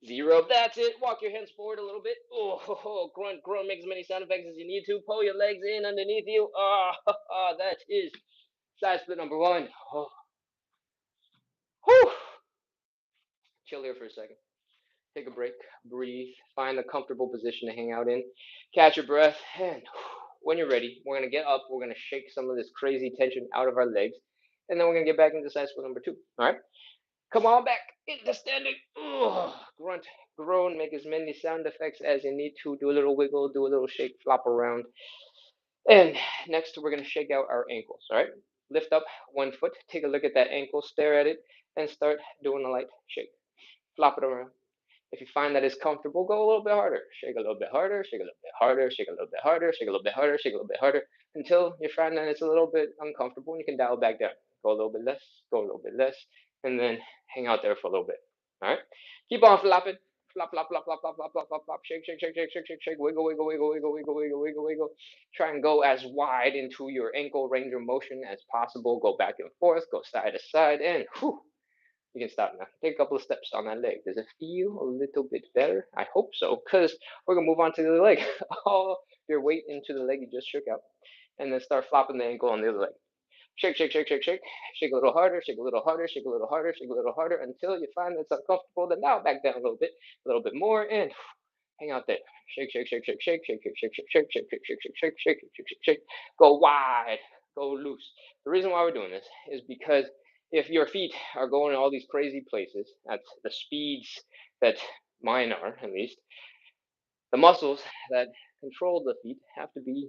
0. That's it. Walk your hands forward a little bit. Oh, grunt, grunt. Make as many sound effects as you need to. Pull your legs in underneath you. That is side split number 1. Oh. Whew. Chill here for a second. Take a break, breathe, find a comfortable position to hang out in, catch your breath, and when you're ready, we're going to get up, we're going to shake some of this crazy tension out of our legs, and then we're going to get back into side split number 2. All right? Come on back into standing. Grunt, groan, make as many sound effects as you need to. Do a little wiggle, do a little shake, flop around. And next, we're going to shake out our ankles. All right? Lift up one foot, take a look at that ankle, stare at it, and start doing a light shake. Flop it around. If you find that it's comfortable, go a little bit harder. Shake a little bit harder, shake a little bit harder, shake a little bit harder, shake a little bit harder, shake a little bit harder, until you find that it's a little bit uncomfortable and you can dial back down. Go a little bit less, go a little bit less, and then hang out there for a little bit. All right? Keep on flopping. Flop, flop, flop, flop, flop, flop, flop, flop, flop, shake, shake, shake, shake, shake, shake, shake, wiggle, wiggle, wiggle, wiggle, wiggle, wiggle, wiggle, wiggle. Try and go as wide into your ankle range of motion as possible. Go back and forth, go side to side, and whew, you can stop now. Take a couple of steps on that leg. Does it feel a little bit better? I hope so, because we're going to move on to the other leg. All your weight into the leg you just shook out, and then start flopping the ankle on the other leg. Shake, shake, shake, shake, shake. Shake a little harder, shake a little harder, shake a little harder, shake a little harder until you find that it's uncomfortable. Then now back down a little bit more, and hang out there. Shake, shake, shake, shake, shake, shake, shake, shake, shake, shake, shake, shake, shake, shake, shake, shake, shake, shake, shake. Go wide, go loose. The reason why we're doing this is because if your feet are going in all these crazy places at the speeds that mine are, at least, the muscles that control the feet have to be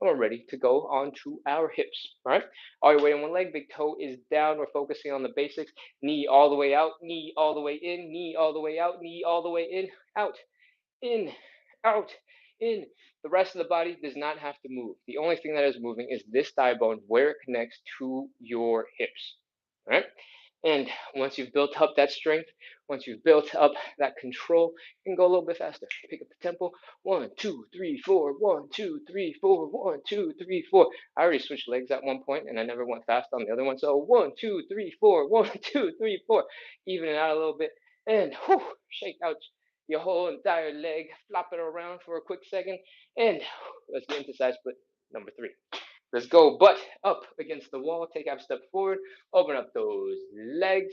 and we're ready to go on to our hips. All right. All your weight on one leg, big toe is down. We're focusing on the basics. Knee all the way out, knee all the way in, knee all the way out, knee all the way in, out, in. The rest of the body does not have to move. The only thing that is moving is this thigh bone where it connects to your hips. All right. And once you've built up that strength, once you've built up that control, you can go a little bit faster. Pick up the tempo. 1, 2, 3, 4. 1, 2, 3, 4. 1, 2, 3, 4. I already switched legs at one point, and I never went fast on the other one. So 1, 2, 3, 4. 1, 2, 3, 4. Even it out a little bit, and whew, shake out your whole entire leg. Flop it around for a quick second, and let's get into side split number 3. Let's go butt up against the wall. Take half step forward. Open up those legs.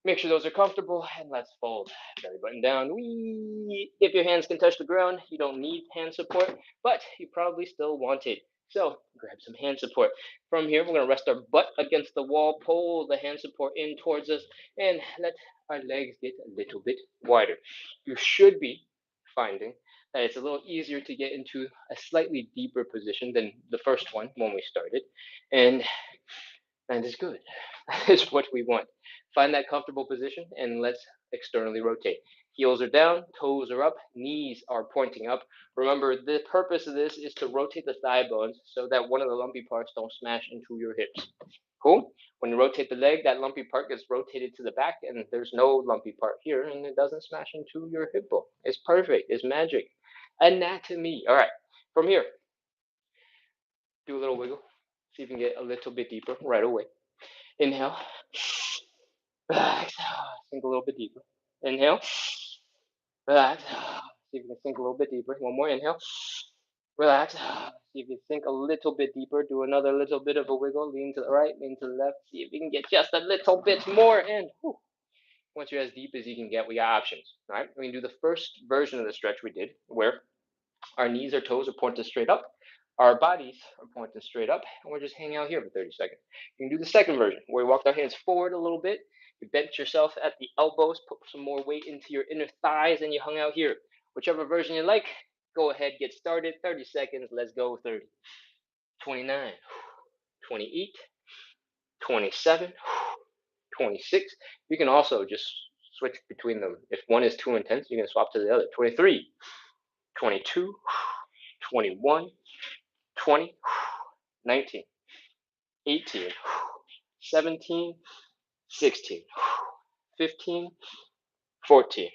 Make sure those are comfortable, and let's fold. Belly button down. Wee. If your hands can touch the ground, you don't need hand support, but you probably still want it. So grab some hand support. From here, we're going to rest our butt against the wall, pull the hand support in towards us, and let our legs get a little bit wider. You should be finding that it's a little easier to get into a slightly deeper position than the first one when we started, and that is good. That is what we want. Find that comfortable position and let's externally rotate. Heels are down, toes are up, knees are pointing up. Remember, the purpose of this is to rotate the thigh bones so that one of the lumpy parts don't smash into your hips. Cool? When you rotate the leg, that lumpy part gets rotated to the back, and there's no lumpy part here, and it doesn't smash into your hip bone. It's perfect. It's magic. Anatomy. All right. From here, do a little wiggle. See if you can get a little bit deeper right away. Inhale. Relax. Sink a little bit deeper. Inhale. Relax. See if you can sink a little bit deeper. One more inhale. Relax. See if you sink a little bit deeper. Do another little bit of a wiggle. Lean to the right, lean to the left. See if you can get just a little bit more. And whew, once you're as deep as you can get, we got options. All right. We can do the first version of the stretch we did, where our knees or toes are pointed straight up. Our bodies are pointed straight up, and we're just hanging out here for 30 seconds. You can do the second version, where you walk our hands forward a little bit. You bent yourself at the elbows, put some more weight into your inner thighs, and you hung out here. Whichever version you like, go ahead, get started. 30 seconds, let's go. 30, 29, 28, 27, 26. You can also just switch between them. If one is too intense, you can swap to the other. 23, 22, 21, 20, 19, 18, 17, 16, 15, 14,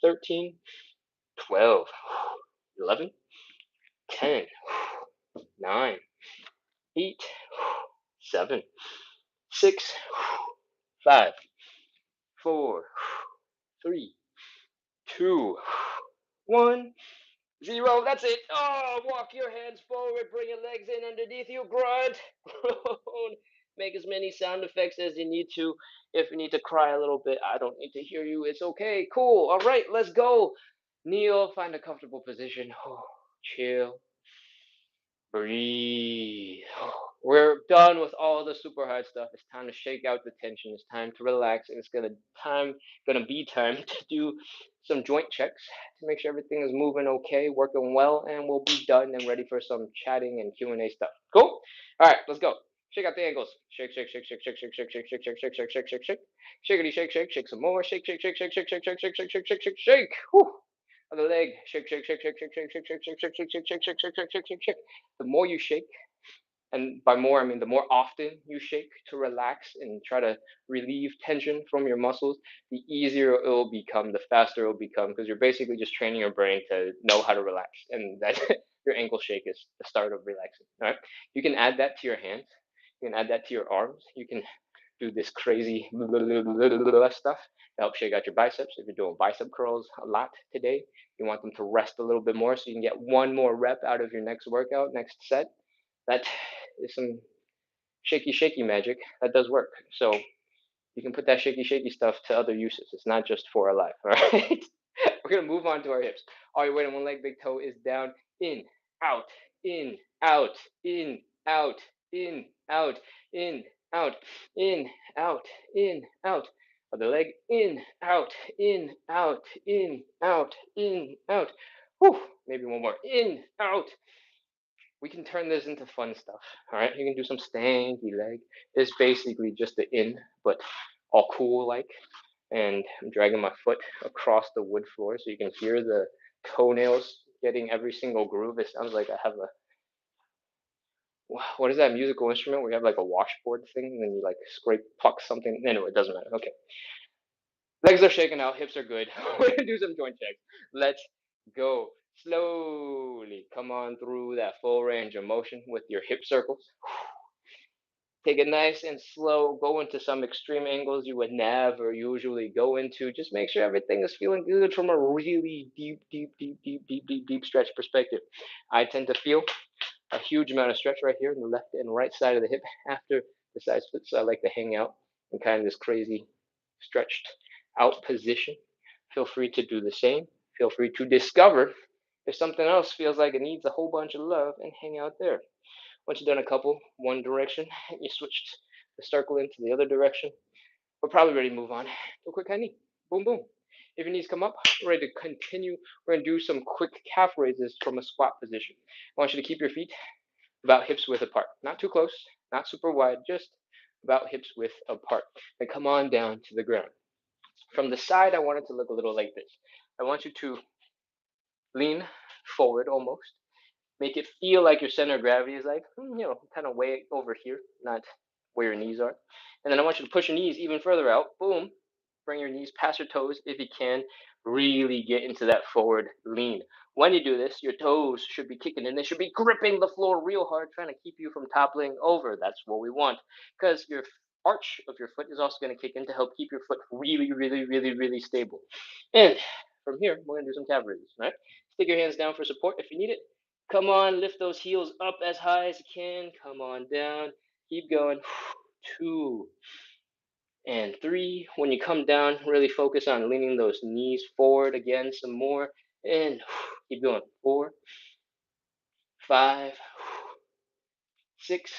13, 12, 11, 10, 9, 8, 7, 6, 5, 4, 3, 2, 1. 0. That's it. Oh, walk your hands forward. Bring your legs in underneath you. Grunt. Make as many sound effects as you need to. If you need to cry a little bit, I don't need to hear you. It's okay. Cool. All right, let's go. Kneel. Find a comfortable position. Chill. Breathe. We're done with all the super hard stuff. It's time to shake out the tension. It's time to relax, and it's gonna be time to do some joint checks to make sure everything is moving okay, working well, and we'll be done and ready for some chatting and Q&A stuff. Cool. All right, let's go. Shake out the ankles. Shake, shake, shake, shake, shake, shake, shake, shake, shake, shake, shake, shake, shake, shake, shake. Shakety, shake, shake, shake some more. Shake, shake, shake, shake, shake, shake, shake, shake, shake, shake, shake, shake, shake. Whew. Other leg. Shake, shake, shake, shake, shake, shake, shake, shake, shake, shake, shake, shake, shake, shake, shake, shake, shake, shake, shake. The more you shake, and by more I mean the more often you shake to relax and try to relieve tension from your muscles, the easier it will become, the faster it will become, because you're basically just training your brain to know how to relax, and that your ankle shake is the start of relaxing. All right, you can add that to your hands, you can add that to your arms, you can do this crazy stuff to help shake out your biceps. If you're doing bicep curls a lot today, you want them to rest a little bit more so you can get one more rep out of your next workout, next set. That is some shaky magic that does work. So you can put that shaky stuff to other uses. It's not just for our life. All right. We're gonna move on to our hips. All your weight on one leg, big toe is down, in, out, in, out, in, out, in, out, in, out, in, out, in, out. Other leg, in, out, in, out, in, out, in, out. Whew. Maybe one more. In, out, we can turn this into fun stuff. All right, you can do some stanky leg. It's basically just the in, but all cool like. And I'm dragging my foot across the wood floor so you can hear the toenails getting every single groove. It sounds like I have a, what is that musical instrument where you have like a washboard thing and then you like scrape pluck something. Anyway, it doesn't matter. Okay, legs are shaking out, hips are good. We're gonna do some joint checks. Let's go. Slowly come on through that full range of motion with your hip circles. Take it nice and slow. Go into some extreme angles you would never usually go into. Just make sure everything is feeling good from a really deep stretch perspective. I tend to feel a huge amount of stretch right here in the left and right side of the hip after the side split. So I like to hang out in kind of this crazy stretched out position. Feel free to do the same. Feel free to discover if something else feels like it needs a whole bunch of love and hang out there. Once you've done a couple, one direction, and you switched the circle into the other direction, we're probably ready to move on. Do a quick high knee. Boom, boom. If your knees come up, we're ready to continue. We're going to do some quick calf raises from a squat position. I want you to keep your feet about hips width apart. Not too close, not super wide, just about hips width apart. And come on down to the ground. From the side, I want it to look a little like this. I want you to lean forward almost. Make it feel like your center of gravity is like, kind of way over here, not where your knees are. And then I want you to push your knees even further out. Boom. Bring your knees past your toes if you can. Really get into that forward lean. When you do this, your toes should be kicking and they should be gripping the floor real hard, trying to keep you from toppling over. That's what we want. Because your arch of your foot is also going to kick in to help keep your foot really stable. And from here, we're going to do some calf raises, right? Stick your hands down for support if you need it. Come on, lift those heels up as high as you can. Come on down. Keep going. 2 and 3. When you come down, really focus on leaning those knees forward again some more. And keep going. 4, 5, 6,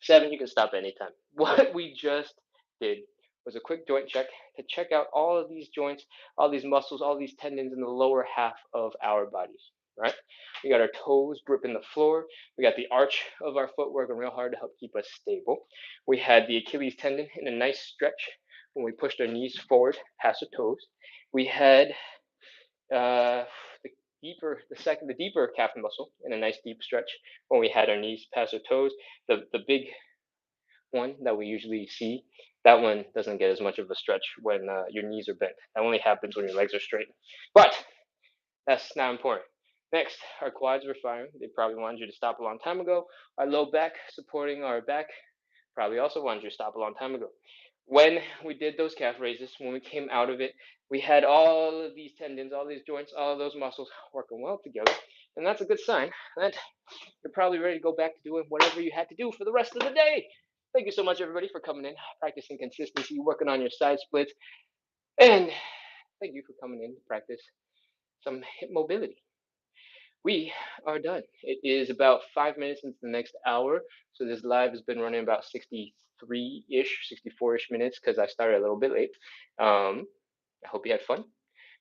7. You can stop anytime. What we just did was a quick joint check to check out all of these joints, all these muscles, all these tendons in the lower half of our bodies. Right? We got our toes gripping the floor. We got the arch of our foot working real hard to help keep us stable. We had the Achilles tendon in a nice stretch when we pushed our knees forward past the toes. We had the deeper calf muscle in a nice deep stretch when we had our knees past our toes. The big one that we usually see, that one doesn't get as much of a stretch when your knees are bent. That only happens when your legs are straight. But that's not important. Next, our quads were firing. They probably wanted you to stop a long time ago. Our low back supporting our back probably also wanted you to stop a long time ago. When we did those calf raises, when we came out of it, we had all of these tendons, all these joints, all of those muscles working well together. And that's a good sign that you're probably ready to go back to doing whatever you had to do for the rest of the day. Thank you so much, everybody, for coming in, practicing consistency, working on your side splits. And thank you for coming in to practice some hip mobility. We are done. It is about 5 minutes into the next hour. So this live has been running about 63-ish, 64-ish minutes because I started a little bit late. I hope you had fun.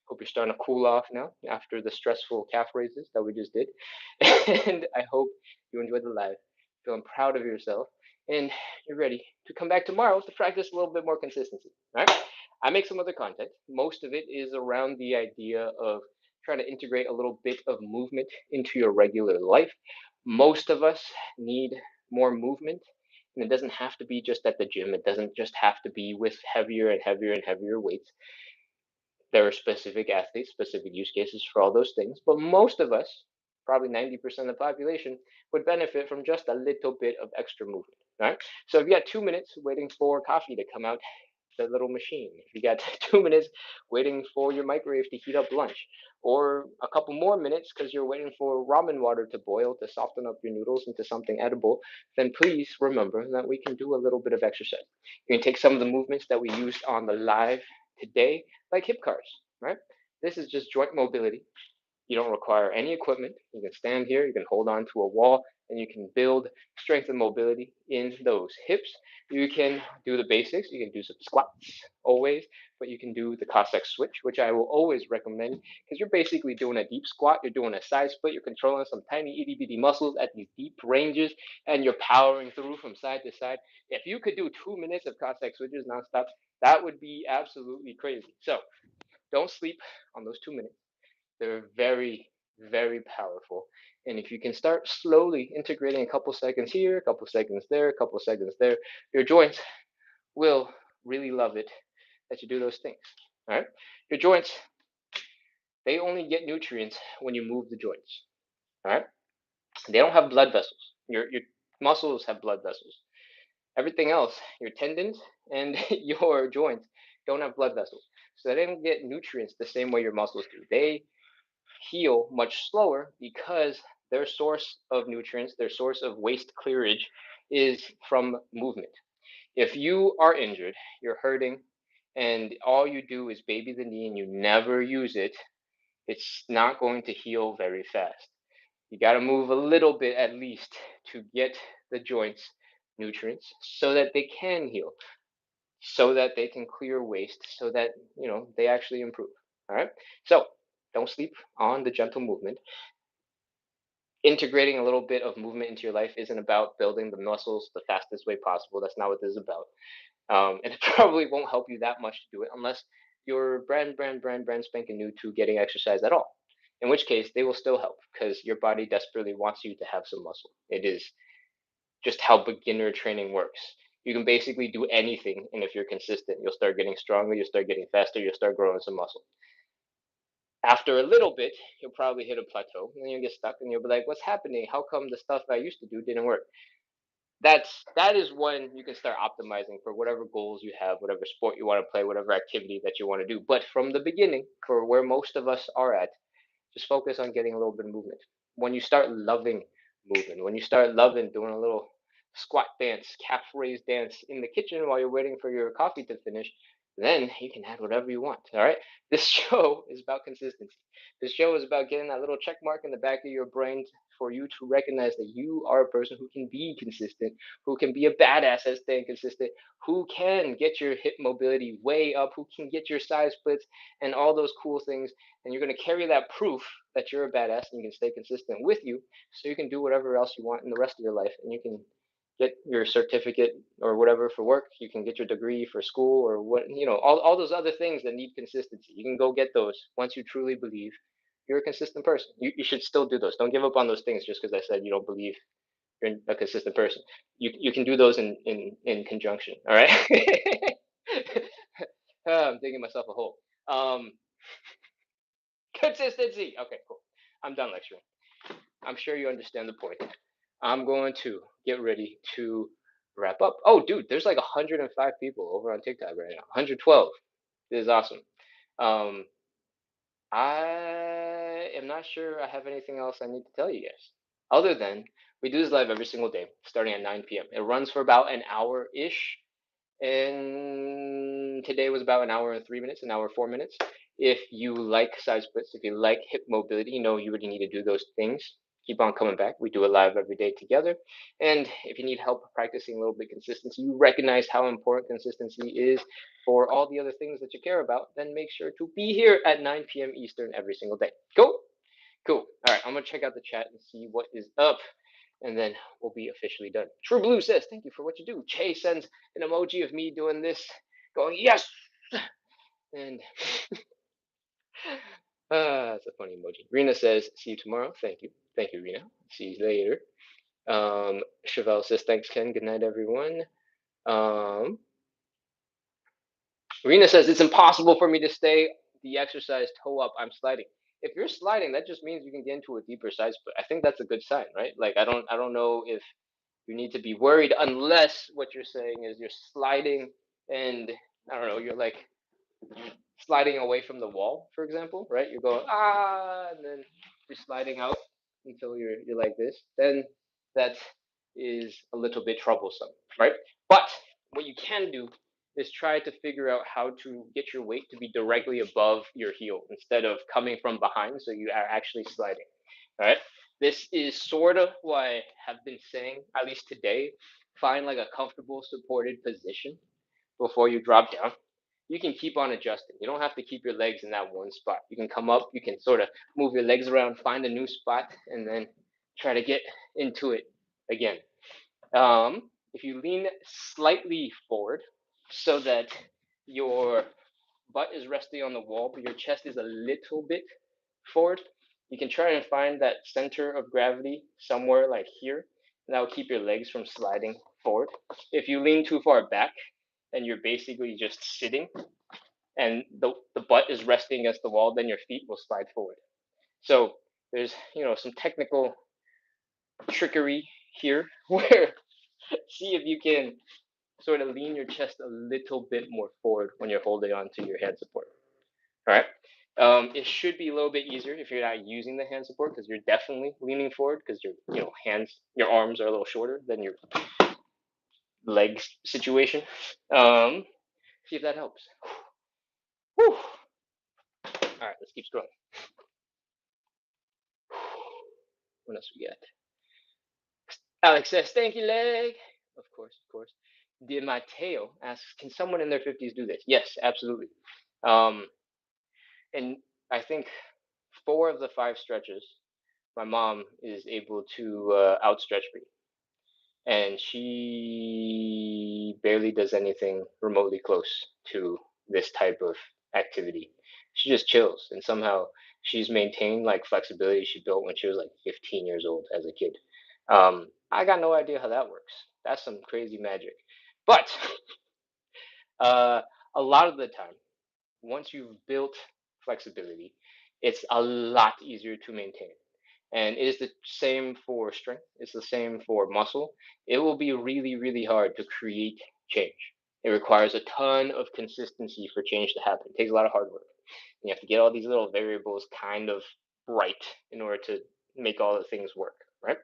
Hope you're starting to cool off now after the stressful calf raises that we just did. And I hope you enjoyed the live, feeling proud of yourself, and you're ready to come back tomorrow to practice a little bit more consistency. All right? I make some other content. Most of it is around the idea of trying to integrate a little bit of movement into your regular life. Most of us need more movement, and it doesn't have to be just at the gym. It doesn't just have to be with heavier and heavier weights. There are specific athletes, specific use cases for all those things, but most of us, probably 90% of the population, would benefit from just a little bit of extra movement. Right? So if you got 2 minutes waiting for coffee to come out the little machine, if you got 2 minutes waiting for your microwave to heat up lunch, or a couple more minutes because you're waiting for ramen water to boil to soften up your noodles into something edible, then please remember that we can do a little bit of exercise. You can take some of the movements that we used on the live today, like hip cars, right? This is just joint mobility. You don't require any equipment. You can stand here, you can hold on to a wall, and you can build strength and mobility in those hips. You can do the basics. You can do some squats always, but you can do the Cossack switch, which I will always recommend because you're basically doing a deep squat. You're doing a side split. You're controlling some tiny itty bitty muscles at these deep ranges, and you're powering through from side to side. If you could do 2 minutes of Cossack switches nonstop, that would be absolutely crazy. So don't sleep on those 2 minutes. They're very, very powerful. And if you can start slowly integrating a couple seconds here, a couple seconds there, a couple seconds there, your joints will really love it that you do those things. All right? Your joints, they only get nutrients when you move the joints. All right? They don't have blood vessels. Your muscles have blood vessels. Everything else, your tendons and your joints, don't have blood vessels. So they don't get nutrients the same way your muscles do. They heal much slower because their source of nutrients, their source of waste clearage is from movement. If you are injured, you're hurting, and all you do is baby the knee and you never use it, it's not going to heal very fast. You got to move a little bit at least to get the joints nutrients so that they can heal, so that they can clear waste, so that they actually improve. All right. So don't sleep on the gentle movement. Integrating a little bit of movement into your life isn't about building the muscles the fastest way possible. That's not what this is about. And it probably won't help you that much to do it unless you're brand spanking new to getting exercise at all. In which case, they will still help because your body desperately wants you to have some muscle. It is just how beginner training works. You can basically do anything, and if you're consistent, you'll start getting stronger, you'll start getting faster, you'll start growing some muscle. After a little bit, you'll probably hit a plateau, and then you'll get stuck, and you'll be like, "What's happening? How come the stuff I used to do didn't work?" That is when you can start optimizing for whatever goals you have, whatever sport you want to play, whatever activity that you want to do. But from the beginning, for where most of us are at, just focus on getting a little bit of movement. When you start loving movement, when you start loving doing a little squat dance, calf raise dance in the kitchen while you're waiting for your coffee to finish, then you can add whatever you want. All right. This show is about consistency. This show is about getting that little check mark in the back of your brain for you to recognize that you are a person who can be consistent, who can be a badass at staying consistent, who can get your hip mobility way up, who can get your side splits and all those cool things. And you're going to carry that proof that you're a badass and you can stay consistent with you so you can do whatever else you want in the rest of your life, and you can get your certificate or whatever for work. You can get your degree for school or all those other things that need consistency. You can go get those once you truly believe you're a consistent person. You should still do those. Don't give up on those things just because I said you don't believe you're a consistent person. You can do those in conjunction. All right. I'm digging myself a hole. Consistency. Okay, cool. I'm done lecturing. I'm sure you understand the point. I'm going to get ready to wrap up. Oh, dude, there's like 105 people over on TikTok right now. 112. This is awesome. Um, I am not sure I have anything else I need to tell you guys. Other than we do this live every single day, starting at 9 p.m. It runs for about an hour ish, and today was about an hour and 3 minutes, an hour 4 minutes. If you like side splits, if you like hip mobility, you really need to do those things. Keep on coming back. We do it live every day together. And if you need help practicing a little bit consistency, you recognize how important consistency is for all the other things that you care about, then make sure to be here at 9 p.m. Eastern every single day. Cool? Cool. All right, I'm going to check out the chat and see what is up, and then we'll be officially done. True Blue says, "Thank you for what you do." Che sends an emoji of me doing this, going, "Yes!" And that's a funny emoji. Rena says, "See you tomorrow." Thank you. Thank you, Rena. See you later. Chevelle says, "Thanks, Ken. Good night, everyone." Um, Rena says, "It's impossible for me to stay the exercise toe up. I'm sliding." If you're sliding, that just means you can get into a deeper side split. I think that's a good sign, right? Like I don't know if you need to be worried unless what you're saying is you're sliding and I don't know, you're like sliding away from the wall, for example, right? You're going and then you're sliding out until you're like this. Then that is a little bit troublesome, right? But what you can do is try to figure out how to get your weight to be directly above your heel instead of coming from behind, so you are actually sliding. All right. This is sort of what I have been saying, at least today. Find like a comfortable supported position before you drop down. You can keep on adjusting. You don't have to keep your legs in that one spot. You can come up, you can sort of move your legs around, find a new spot, and then try to get into it again. If you lean slightly forward so that your butt is resting on the wall, but your chest is a little bit forward, you can try and find that center of gravity somewhere like here, and that will keep your legs from sliding forward. If you lean too far back and you're basically just sitting and the butt is resting against the wall, then your feet will slide forward. So there's some technical trickery here where see if you can sort of lean your chest a little bit more forward when you're holding on to your hand support. All right. It should be a little bit easier if you're not using the hand support because you're definitely leaning forward because your hands, your arms are a little shorter than your legs situation. See if that helps. Whew. All right, let's keep scrolling. What else we got? Alex says, "Thank you, leg." Of course, of course. Di Matteo asks, "Can someone in their 50s do this?" Yes, absolutely. Um, and I think 4 of the 5 stretches, my mom is able to outstretch me, and she barely does anything remotely close to this type of activity. She just chills, and somehow she's maintained like flexibility she built when she was like 15 years old as a kid. I got no idea how that works. That's some crazy magic. But uh, a lot of the time, once you've built flexibility, it's a lot easier to maintain. And it is the same for strength, it's the same for muscle. It will be really, really hard to create change. It requires a ton of consistency for change to happen. It takes a lot of hard work. You have to get all these little variables kind of right in order to make all the things work, right?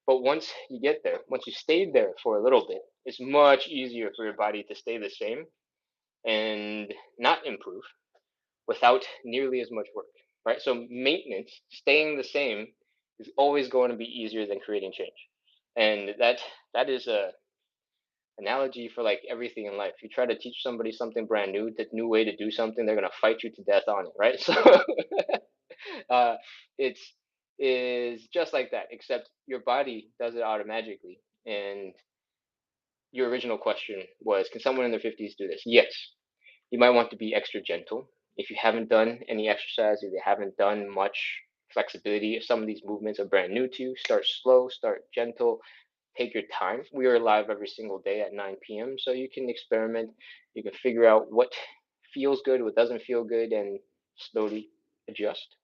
But once you get there, once you stay there for a little bit, it's much easier for your body to stay the same and not improve without nearly as much work, right? So maintenance, staying the same, is always going to be easier than creating change, and that is a analogy for like everything in life. You try to teach somebody something brand new, the new way to do something, they're gonna fight you to death on it, right? So uh, it's is just like that, except your body does it automatically. And your original question was, can someone in their 50s do this? Yes. You might want to be extra gentle. If you haven't done any exercise, if you haven't done much flexibility, if some of these movements are brand new to you, start slow, start gentle, take your time. We are live every single day at 9 p.m., so you can experiment. You can figure out what feels good, what doesn't feel good, and slowly adjust.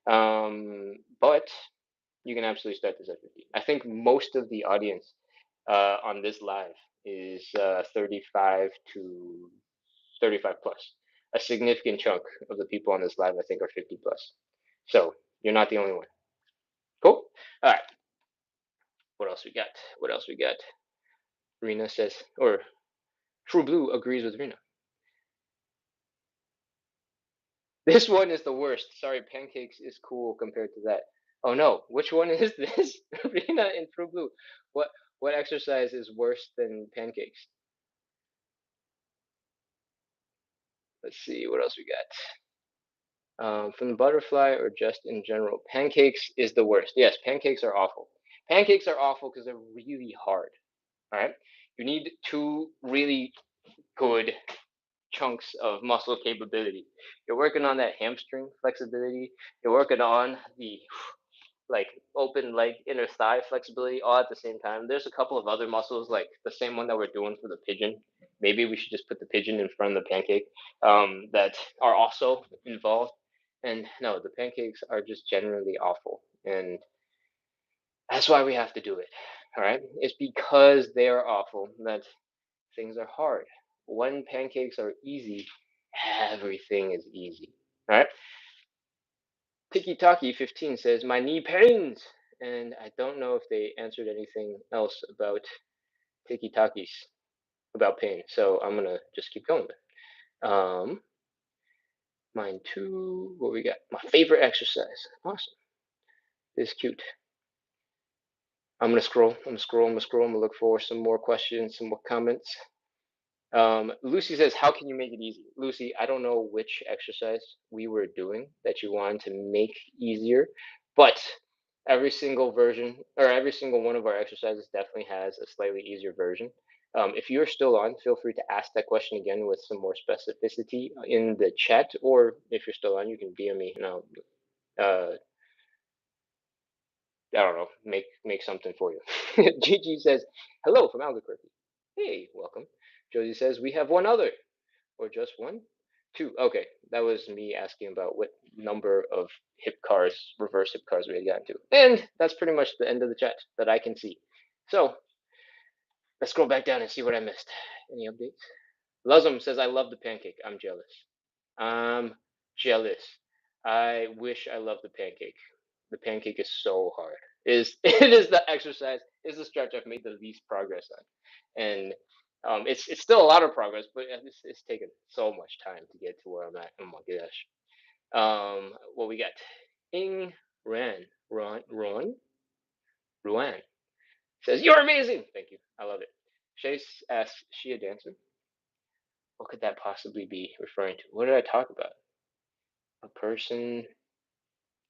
But you can absolutely start this at 50. I think most of the audience on this live is 35 to 35 plus. A significant chunk of the people on this live, I think, are 50 plus. So you're not the only one. Cool. All right. What else we got? What else we got? Rena says, or True Blue agrees with Rena. This one is the worst. Sorry, pancakes is cool compared to that. Oh no, which one is this? Rena and True Blue. What what exercise is worse than pancakes? Let's see, what else we got? From the butterfly or just in general? Pancakes is the worst. Yes, pancakes are awful. Pancakes are awful because they're really hard. All right. You need 2 really good chunks of muscle capability. You're working on that hamstring flexibility. You're working on the like open leg inner thigh flexibility all at the same time. There's a couple of other muscles like the same one that we're doing for the pigeon. Maybe we should just put the pigeon in front of the pancake that are also involved. And no, the pancakes are just generally awful, and that's why we have to do it. All right, it's because they are awful that things are hard. When pancakes are easy, everything is easy. All right. Tiki Taki 15 says, "My knee pains." And I don't know if they answered anything else about Tiki Takis. about pain, so I'm gonna just keep going with. Mine too. What we got? My favorite exercise. Awesome. This is cute. I'm gonna scroll. I'm gonna scroll. I'm gonna scroll. I'm gonna look for some more questions, some more comments. Lucy says, "How can you make it easy?" Lucy, I don't know which exercise we were doing that you wanted to make easier, but every single version or every single one of our exercises definitely has a slightly easier version. If you're still on, feel free to ask that question again with some more specificity in the chat, or if you're still on, you can DM me and I'll uh, I don't know, make something for you. Gigi says, "Hello from Albuquerque." Hey, welcome. Josie says, "We have one other, or just one, two." Okay, that was me asking about what number of reverse hip cars we had gotten to, and that's pretty much the end of the chat that I can see. So let's scroll back down and see what I missed. Any updates? Luzum says, "I love the pancake. I'm jealous. I'm jealous. I wish I loved the pancake. The pancake is so hard. It is the exercise, is the stretch I've made the least progress on, and it's still a lot of progress, but it's taken so much time to get to where I'm at. Oh my gosh. What we got? Ing Ruan says, "You're amazing. Thank you. I love it." Chase asks, "She a dancer?" What could that possibly be referring to? What did I talk about? A person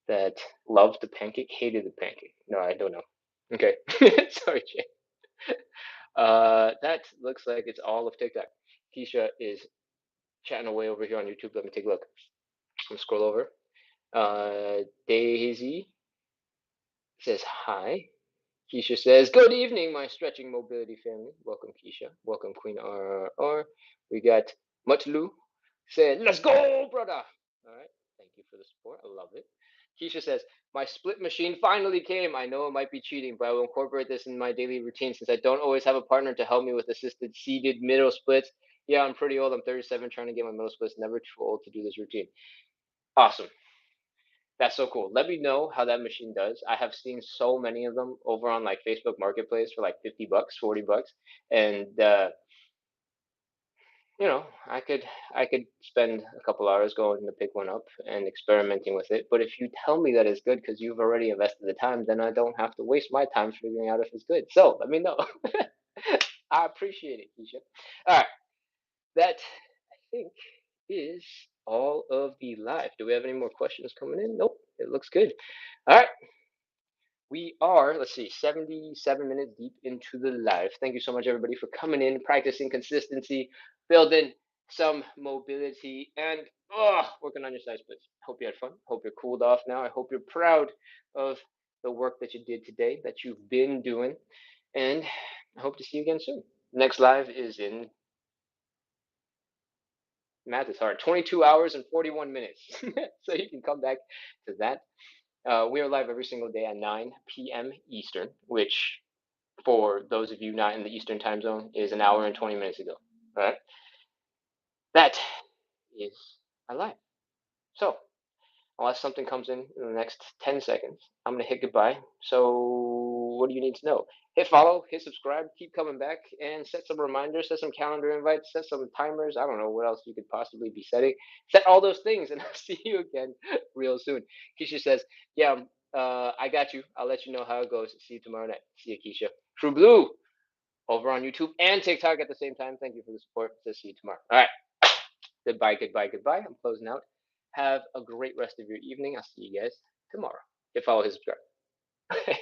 that loved the pancake, hated the pancake. No, I don't know. Okay. Sorry, Jay. That looks like it's all of TikTok. Keisha is chatting away over here on YouTube. Let me take a look. I'm gonna scroll over. Daisy says hi. Keisha says, "Good evening, my stretching mobility family." Welcome, Keisha. Welcome, Queen RR. We got Mutlu said, "Let's go, brother." All right. Thank you for the support. I love it. Keisha says, "My split machine finally came. I know it might be cheating, but I will incorporate this in my daily routine since I don't always have a partner to help me with assisted seated middle splits. Yeah, I'm pretty old. I'm 37, trying to get my middle splits. Never too old to do this routine." Awesome. That's so cool. Let me know how that machine does. I have seen so many of them over on like Facebook Marketplace for like 50 bucks, 40 bucks. And I could spend a couple hours going to pick one up and experimenting with it. But if you tell me that it's good because you've already invested the time, then I don't have to waste my time figuring out if it's good. So let me know. I appreciate it, Keisha. All right. That I think is all of the live. Do we have any more questions coming in? Nope. It looks good. All right. We are, let's see, 77 minutes deep into the live. Thank you so much, everybody, for coming in, practicing consistency, building some mobility, and working on your side splits. Hope you had fun. Hope you're cooled off now. I hope you're proud of the work that you did today, that you've been doing, and I hope to see you again soon. Next live is in, math is hard, 22 hours and 41 minutes. So you can come back to that. We are live every single day at 9 p.m. Eastern, which for those of you not in the Eastern time zone is an hour and 20 minutes ago. All right. That is our live. So, unless something comes in the next 10 seconds, I'm going to hit goodbye. So, what do you need to know? Hit follow, hit subscribe, keep coming back, and set some reminders, set some calendar invites, set some timers. I don't know what else you could possibly be setting. Set all those things, and I'll see you again real soon. Keisha says, "Yeah, I got you. I'll let you know how it goes. See you tomorrow night." See you, Keisha. True Blue over on YouTube and TikTok at the same time. Thank you for the support. See you tomorrow. All right. Goodbye, goodbye, goodbye. I'm closing out. Have a great rest of your evening. I'll see you guys tomorrow. Hit follow, hit subscribe.